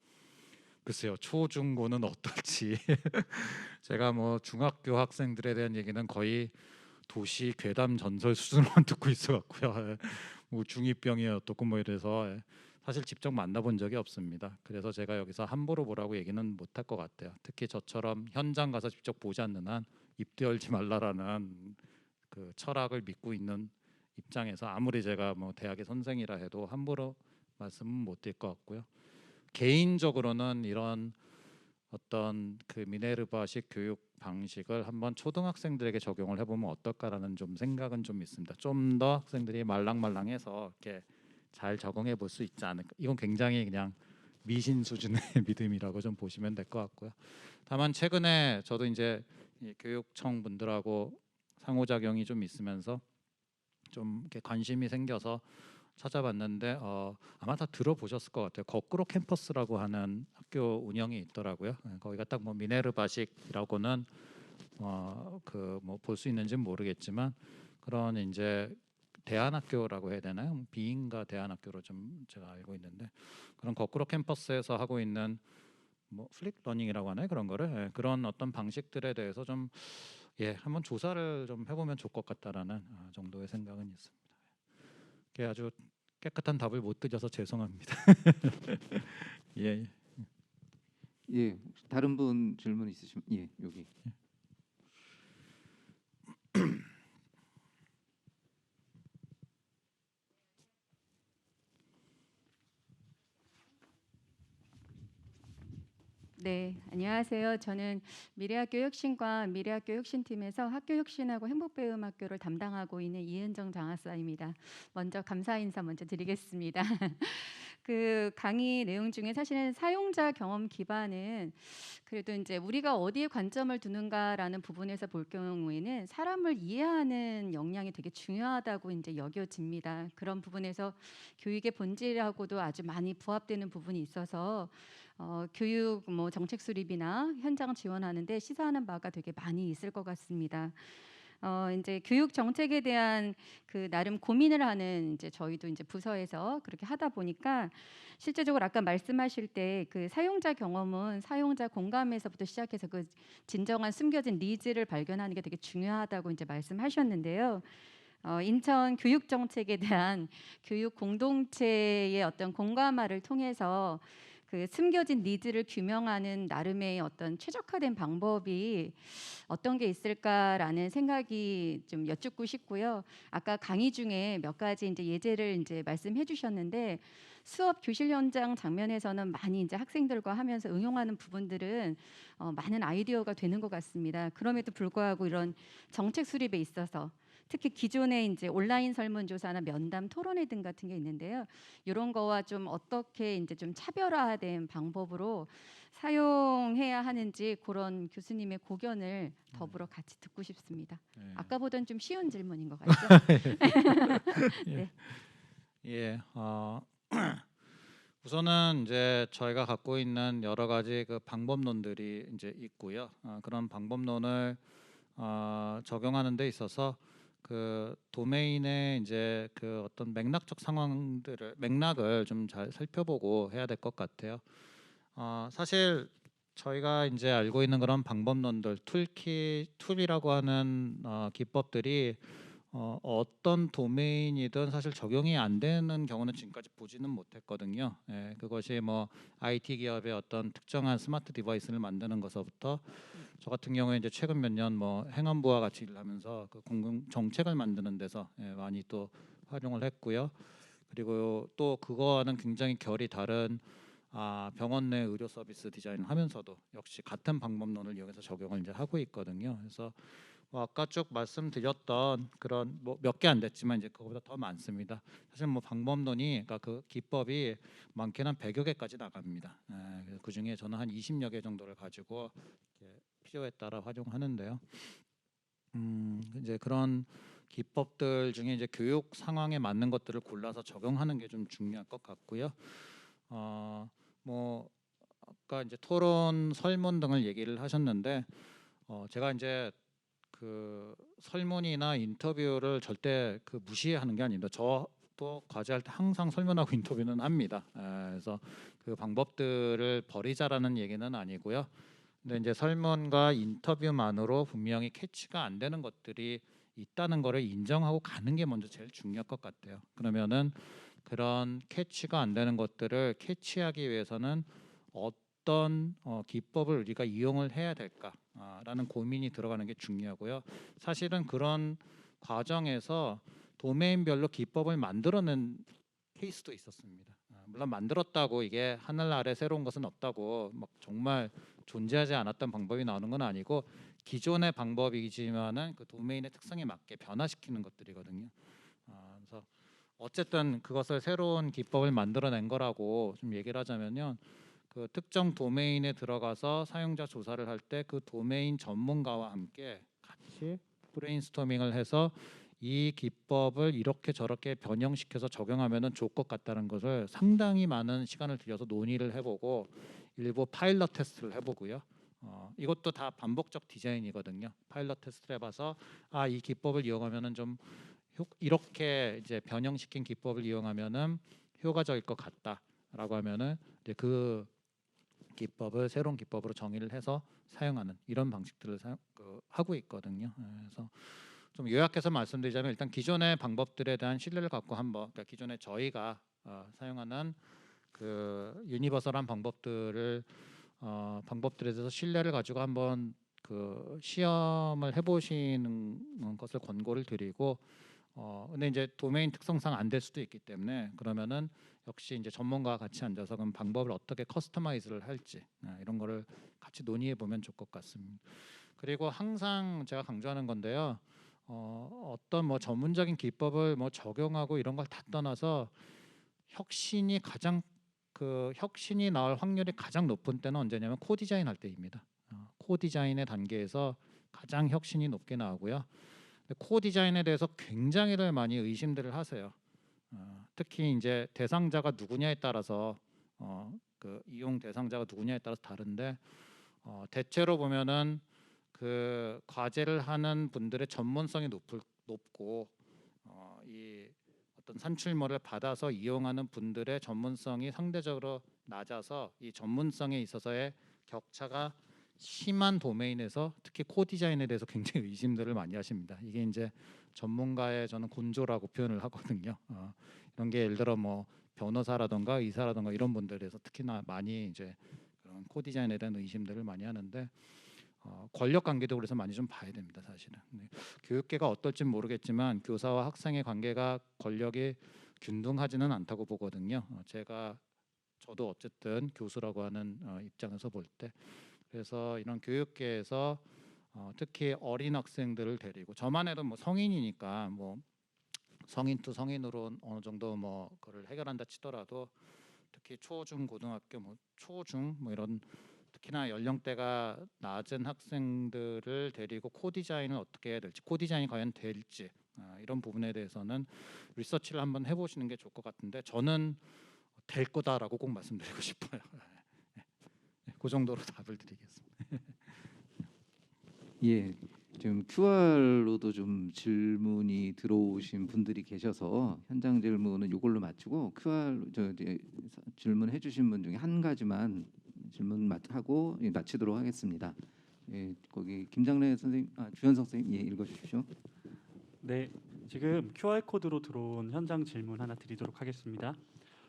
글쎄요, 초중고는 어떨지 제가 뭐 중학교 학생들에 대한 얘기는 거의 도시 괴담 전설 수준으로만 듣고 있어갖고요. 뭐 중2병이 어떻고 뭐 이래서 사실 직접 만나본 적이 없습니다. 그래서 제가 여기서 함부로 뭐라고 얘기는 못할 것 같아요. 특히 저처럼 현장 가서 직접 보지 않는 한 입도 열지 말라라는 그 철학을 믿고 있는 입장에서 아무리 제가 뭐 대학의 선생이라 해도 함부로 말씀은 못 드릴 것 같고요. 개인적으로는 이런 어떤 그 미네르바식 교육 방식을 한번 초등학생들에게 적용을 해보면 어떨까라는 좀 생각은 좀 있습니다. 좀 더 학생들이 말랑말랑해서 이렇게 잘 적응해 볼 수 있지 않을까. 이건 굉장히 그냥 미신 수준의 믿음이라고 좀 보시면 될 것 같고요. 다만 최근에 저도 이제 이 교육청 분들하고 상호작용이 좀 있으면서 좀 이렇게 관심이 생겨서 찾아봤는데 아마 다 들어보셨을 것 같아요. 거꾸로 캠퍼스라고 하는 학교 운영이 있더라고요. 거기가 딱 뭐 미네르바식이라고는 그 뭐 볼 수 있는지는 모르겠지만 그런 이제 대안학교라고 해야 되나요? 비인가 대안학교로 좀 제가 알고 있는데 그런 거꾸로 캠퍼스에서 하고 있는 뭐 플립 러닝이라고 하나요? 그런 거를 그런 어떤 방식들에 대해서 좀 한번 조사를 좀 해보면 좋을 것 같다라는 정도의 생각은 있습니다. 이게 아주 깨끗한 답을 못 드려서 죄송합니다. 예. 예, 혹시 다른 분 질문 있으시면 여기. 네, 안녕하세요. 저는 미래학교 혁신과 미래학교 혁신팀에서 학교 혁신하고 행복배움학교를 담당하고 있는 이은정 장학사입니다. 먼저 감사 인사 먼저 드리겠습니다. 그 강의 내용 중에 사실은 사용자 경험 기반은 그래도 이제 우리가 어디에 관점을 두는가라는 부분에서 볼 경우에는 사람을 이해하는 역량이 되게 중요하다고 이제 여겨집니다. 그런 부분에서 교육의 본질하고도 아주 많이 부합되는 부분이 있어서 교육 뭐 정책 수립이나 현장 지원하는데 시사하는 바가 되게 많이 있을 것 같습니다. 이제 교육 정책에 대한 그 나름 고민을 하는 이제 저희도 이제 부서에서 그렇게 하다 보니까 실제적으로 아까 말씀하실 때 그 사용자 경험은 사용자 공감에서부터 시작해서 그 진정한 숨겨진 니즈를 발견하는 게 되게 중요하다고 이제 말씀하셨는데요. 인천 교육 정책에 대한 교육 공동체의 어떤 공감화를 통해서 그 숨겨진 니즈를 규명하는 나름의 어떤 최적화된 방법이 어떤 게 있을까라는 생각이 좀 여쭙고 싶고요. 아까 강의 중에 몇 가지 이제 예제를 이제 말씀해 주셨는데 수업 교실 현장 장면에서는 많이 이제 학생들과 하면서 응용하는 부분들은 많은 아이디어가 되는 것 같습니다. 그럼에도 불구하고 이런 정책 수립에 있어서 특히 기존의 이제 온라인 설문조사나 면담 토론회 등 같은 게 있는데요. 이런 거와 좀 어떻게 이제 좀 차별화된 방법으로 사용해야 하는지 그런 교수님의 고견을 더불어 같이 듣고 싶습니다. 아까보다는 좀 쉬운 질문인 것 같죠? 네. 우선은 이제 저희가 갖고 있는 여러 가지 그 방법론들이 이제 있고요. 그런 방법론을 적용하는 데 있어서 그 도메인의 이제 그 어떤 맥락적 맥락을 좀 잘 살펴보고 해야 될 것 같아요. 사실 저희가 이제 알고 있는 그런 방법론들, 툴이라고 하는 기법들이 어떤 도메인이든 사실 적용이 안 되는 경우는 지금까지 보지는 못했거든요. 예, 그것이 뭐 IT 기업의 어떤 특정한 스마트 디바이스를 만드는 것서부터 저 같은 경우에 이제 최근 몇 년 뭐 행안부와 같이 일을 하면서 그 공공 정책을 만드는 데서 많이 또 활용을 했고요. 그리고 또 그거와는 굉장히 결이 다른 병원 내 의료 서비스 디자인을 하면서도 역시 같은 방법론을 이용해서 적용을 이제 하고 있거든요. 그래서 뭐 아까 쭉 말씀드렸던 그런 뭐 몇 개 안 됐지만 이제 그거보다 더 많습니다. 사실 뭐 방법론이 그러니까 그 기법이 많게는 100여 개까지 나갑니다. 그 중에 저는 한 20여 개 정도를 가지고 이렇게 필요에 따라 활용하는데요. 이제 그런 기법들 중에 이제 교육 상황에 맞는 것들을 골라서 적용하는 게 좀 중요할 것 같고요. 뭐 아까 이제 토론, 설문 등을 얘기를 하셨는데 제가 이제 그 설문이나 인터뷰를 절대 그 무시하는 게 아닙니다. 저도 과제할 때 항상 설문하고 인터뷰는 합니다. 그래서 그 방법들을 버리자라는 얘기는 아니고요. 근데 이제 설문과 인터뷰만으로 분명히 캐치가 안 되는 것들이 있다는 거를 인정하고 가는 게 먼저 제일 중요할 것 같아요. 그러면은 그런 캐치가 안 되는 것들을 캐치하기 위해서는 어떤 기법을 우리가 이용을 해야 될까라는 고민이 들어가는 게 중요하고요. 사실은 그런 과정에서 도메인별로 기법을 만들어낸 케이스도 있었습니다. 물론 만들었다고 이게 하늘 아래 새로운 것은 없다고 막 정말 존재하지 않았던 방법이 나오는 건 아니고 기존의 방법이지만은 그 도메인의 특성에 맞게 변화시키는 것들이거든요. 그래서 어쨌든 그것을 새로운 기법을 만들어낸 거라고 좀 얘기를 하자면요. 그 특정 도메인에 들어가서 사용자 조사를 할 때 그 도메인 전문가와 함께 같이 브레인스토밍을 해서 이 기법을 이렇게 저렇게 변형시켜서 적용하면은 좋을 것 같다는 것을 상당히 많은 시간을 들여서 논의를 해보고 일부 파일럿 테스트를 해보고요. 이것도 다 반복적 디자인이거든요. 파일럿 테스트를 해봐서 이 기법을 이용하면은 좀 이렇게 이제 변형시킨 기법을 이용하면은 효과적일 것 같다라고 하면은 이제 그 기법을 새로운 기법으로 정의를 해서 사용하는 이런 방식들을 하고 있거든요. 그래서 좀 요약해서 말씀드리자면 일단 기존의 방법들에 대한 신뢰를 갖고 한번 그러니까 기존에 저희가 사용하는 그 유니버설한 방법들에 대해서 신뢰를 가지고 한번 그 시험을 해보시는 것을 권고를 드리고 근데 이제 도메인 특성상 안 될 수도 있기 때문에 그러면은 역시 이제 전문가와 같이 앉아서 그럼 방법을 어떻게 커스터마이즈를 할지 이런 거를 같이 논의해 보면 좋을 것 같습니다. 그리고 항상 제가 강조하는 건데요. 어떤 뭐 전문적인 기법을 뭐 적용하고 이런 걸 다 떠나서 혁신이 나올 확률이 가장 높은 때는 언제냐면 코디자인 할 때입니다. 코디자인의 단계에서 가장 혁신이 높게 나오고요. 코디자인에 대해서 굉장히들 많이 의심들을 하세요. 특히 이제 대상자가 누구냐에 따라서 그 이용 대상자가 누구냐에 따라서 다른데 대체로 보면은 그 과제를 하는 분들의 전문성이 높고 이 어떤 산출물을 받아서 이용하는 분들의 전문성이 상대적으로 낮아서 이 전문성에 있어서의 격차가 심한 도메인에서 특히 코디자인에 대해서 굉장히 의심들을 많이 하십니다. 이게 이제 전문가의 저는 곤조라고 표현을 하거든요. 이런 게 예를 들어 뭐 변호사라던가 의사라던가 이런 분들에서 특히나 많이 이제 그런 코디자인에 대한 의심들을 많이 하는데 권력 관계도 그래서 많이 좀 봐야 됩니다. 사실은 교육계가 어떨지 모르겠지만 교사와 학생의 관계가 권력이 균등하지는 않다고 보거든요. 저도 어쨌든 교수라고 하는 입장에서 볼 때 그래서 이런 교육계에서 특히 어린 학생들을 데리고 저만 해도 뭐 성인이니까 뭐 성인 투 성인으로 어느 정도 뭐 그걸 해결한다 치더라도 특히 초중 고등학교 뭐 초중 뭐 이런 특히나 연령대가 낮은 학생들을 데리고 코디자인을 어떻게 해야 될지 코디자인이 과연 될지 이런 부분에 대해서는 리서치를 한번 해보시는 게 좋을 것 같은데 저는 될 거다라고 꼭 말씀드리고 싶어요. 그 정도로 답을 드리겠습니다. 예, 지금 QR로도 좀 질문이 들어오신 분들이 계셔서 현장 질문은 이걸로 마치고 QR 이제 질문해 주신 분 중에 한 가지만 하고 마치도록 하겠습니다. 예, 거기 김장래 선생님, 주현석 선생님 읽어 주십시오. 네, 지금 QR 코드로 들어온 현장 질문 하나 드리도록 하겠습니다.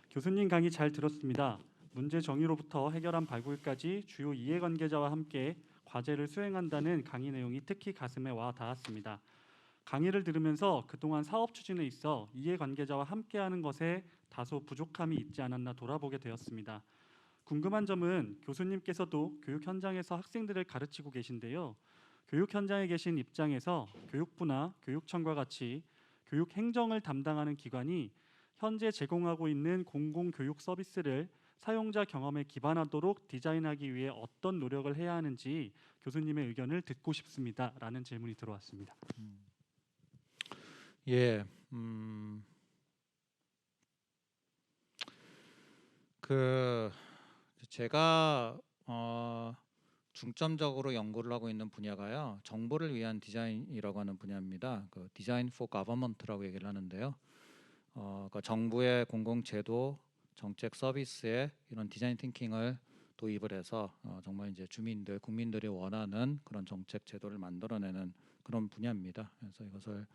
교수님 강의 잘 들었습니다. 문제 정의로부터 해결한 발굴까지 주요 이해관계자와 함께 과제를 수행한다는 강의 내용이 특히 가슴에 와 닿았습니다. 강의를 들으면서 그동안 사업 추진에 있어 이해관계자와 함께하는 것에 다소 부족함이 있지 않았나 돌아보게 되었습니다. 궁금한 점은 교수님께서도 교육 현장에서 학생들을 가르치고 계신데요. 교육 현장에 계신 입장에서 교육부나 교육청과 같이 교육 행정을 담당하는 기관이 현재 제공하고 있는 공공교육 서비스를 사용자 경험에 기반하도록 디자인하기 위해 어떤 노력을 해야 하는지 교수님의 의견을 듣고 싶습니다. 라는 질문이 들어왔습니다. 예, 그 제가 중점적으로 연구를 하고 있는 분야가요, 정보를 위한 디자인이라고 하는 분야입니다. 그 디자인 for government라고 얘기를 하는데요. 그러니까 정부의 공공제도, 정책 서비스에 이런 디자인 띵킹을 도입을 해서 정말 이제 주민들, 국민들이 원하는 그런 정책 제도를 만들어내는 그런 분야입니다. 그래서 이것을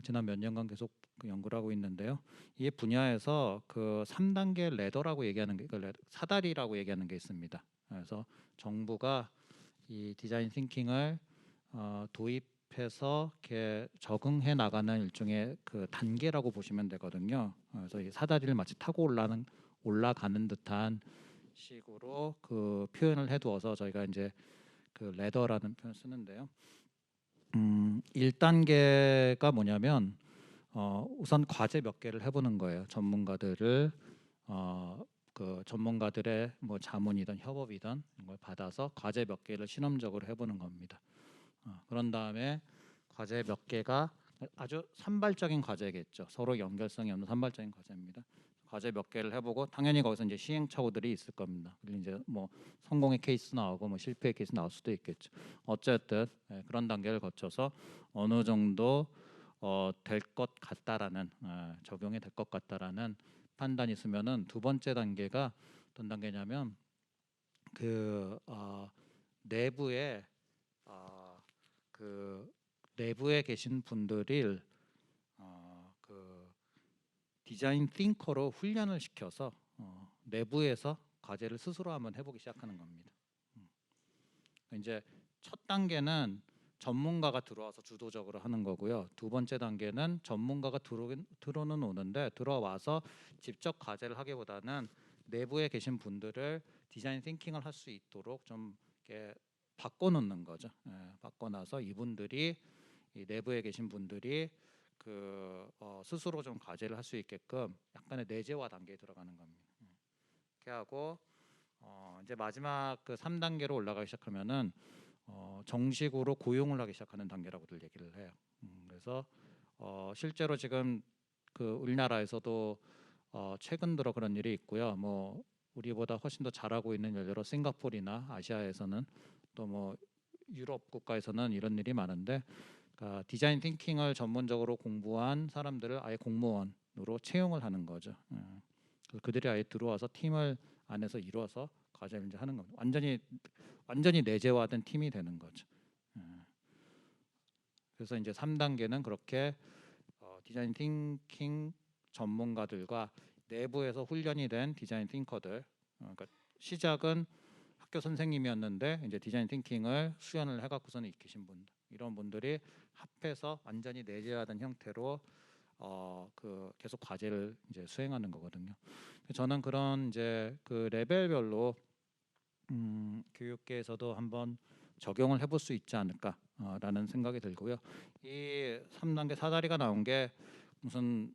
지난 몇 년간 계속 그 연구를 하고 있는데요. 이 분야에서 그 3단계 레더라고 얘기하는 게, 사다리라고 얘기하는 게 있습니다. 그래서 정부가 이 디자인 띵킹을 도입해서 이렇게 적응해 나가는 일종의 그 단계라고 보시면 되거든요. 그래서 이 사다리를 마치 타고 올라가는 듯한 식으로 그 표현을 해두어서 저희가 이제 그 레더라는 표현을 쓰는데요. 1단계가 뭐냐면 우선 과제 몇 개를 해보는 거예요. 전문가들을 그 전문가들의 뭐 자문이든 협업이든 이런 걸 받아서 과제 몇 개를 실험적으로 해보는 겁니다. 그런 다음에 과제 몇 개가 아주 산발적인 과제겠죠. 서로 연결성이 없는 산발적인 과제입니다. 과제 몇 개를 해보고 당연히 거기서 이제 시행착오들이 있을 겁니다. 그리고 이제 뭐 성공의 케이스 나오고 뭐 실패의 케이스 나올 수도 있겠죠. 어쨌든 그런 단계를 거쳐서 어느 정도 될 것 같다라는 적용이 될 것 같다라는 판단이 있으면은 두 번째 단계가 어떤 단계냐면 그 내부에 그 내부에 계신 분들을 그 디자인 띵커로 훈련을 시켜서 내부에서 과제를 스스로 한번 해보기 시작하는 겁니다. 이제 첫 단계는 전문가가 들어와서 주도적으로 하는 거고요. 두 번째 단계는 전문가가 들어는 오는데 들어와서 직접 과제를 하기보다는 내부에 계신 분들을 디자인 띵킹을 할 수 있도록 좀 이렇게 바꿔놓는 거죠. 바꿔놔서 이분들이 이 내부에 계신 분들이 그 스스로 좀 과제를 할 수 있게끔 약간의 내재화 단계에 들어가는 겁니다. 이렇게 하고 이제 마지막 그 3단계로 올라가기 시작하면은 정식으로 고용을 하기 시작하는 단계라고들 얘기를 해요. 그래서 실제로 지금 그 우리나라에서도 최근 들어 그런 일이 있고요. 뭐 우리보다 훨씬 더 잘하고 있는 예를 들어 싱가포르나 아시아에서는 또 뭐 유럽 국가에서는 이런 일이 많은데, 그러니까 디자인 띵킹을 전문적으로 공부한 사람들을 아예 공무원으로 채용을 하는 거죠. 그래서 그들이 아예 들어와서 팀을 안에서 이루어서 과제를 이제 하는 겁니다. 완전히 내재화된 팀이 되는 거죠. 그래서 이제 3단계는 그렇게 디자인 띵킹 전문가들과 내부에서 훈련이 된 디자인 띵커들, 그러니까 시작은 학교 선생님이었는데 이제 디자인 띵킹을 수련을 해갖고서는 익히신 분들, 이런 분들이 합해서 완전히 내재화된 형태로 그 계속 과제를 이제 수행하는 거거든요. 저는 그런 이제 그 레벨별로 교육계에서도 한번 적용을 해볼 수 있지 않을까라는 생각이 들고요. 이 3단계 사다리가 나온 게 무슨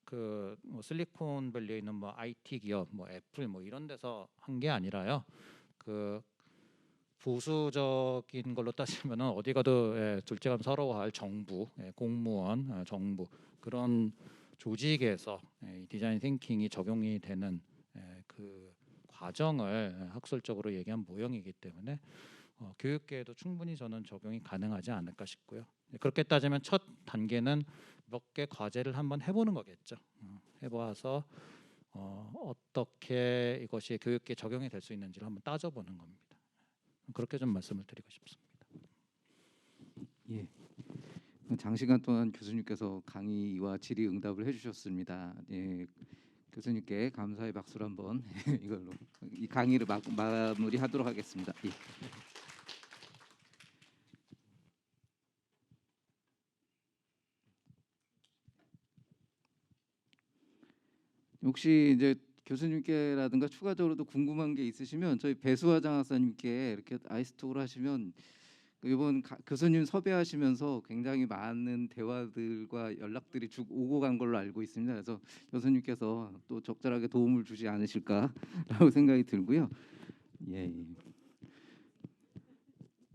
그뭐 실리콘밸리에 있는 뭐 IT 기업, 뭐 애플 뭐 이런 데서 한 게 아니라요. 그 보수적인 걸로 따지면은 어디 가도 둘째감 서러워할 정부, 공무원, 정부 그런 조직에서 이 디자인 띵킹이 적용이 되는 그 과정을 학술적으로 얘기한 모형이기 때문에 교육계에도 충분히 저는 적용이 가능하지 않을까 싶고요. 그렇게 따지면 첫 단계는 몇 개 과제를 한번 해보는 거겠죠. 해봐서 어떻게 이것이 교육계에 적용이 될 수 있는지를 한번 따져보는 겁니다. 그렇게 좀 말씀을 드리고 싶습니다. 예. 장시간 동안 교수님께서 강의와 질의응답을 해주셨습니다. 예, 교수님께 감사의 박수를 한번 이걸로 이 강의를 마무리하도록 하겠습니다. 예. 혹시 이제 교수님께라든가 추가적으로도 궁금한 게 있으시면 저희 배수화 장학사님께 이렇게 아이스톡을 하시면 이번 교수님 섭외하시면서 굉장히 많은 대화들과 연락들이 오고 간 걸로 알고 있습니다. 그래서 교수님께서 또 적절하게 도움을 주지 않으실까라고 생각이 들고요. 예.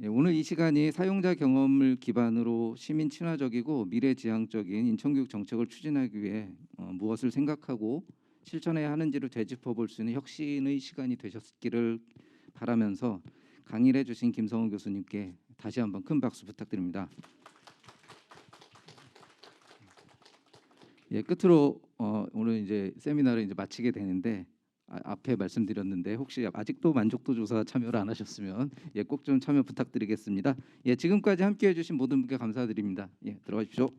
예, 오늘 이 시간이 사용자 경험을 기반으로 시민 친화적이고 미래지향적인 인천교육 정책을 추진하기 위해 무엇을 생각하고 실천해야 하는지를 되짚어 볼 수 있는 혁신의 시간이 되셨기를 바라면서 강의를 해주신 김성훈 교수님께 다시 한번 큰 박수 부탁드립니다. 예, 끝으로 오늘 이제 세미나를 이제 마치게 되는데 앞에 말씀드렸는데 혹시 아직도 만족도 조사 참여를 안 하셨으면 예, 꼭 좀 참여 부탁드리겠습니다. 예, 지금까지 함께해 주신 모든 분께 감사드립니다. 예, 들어가십시오.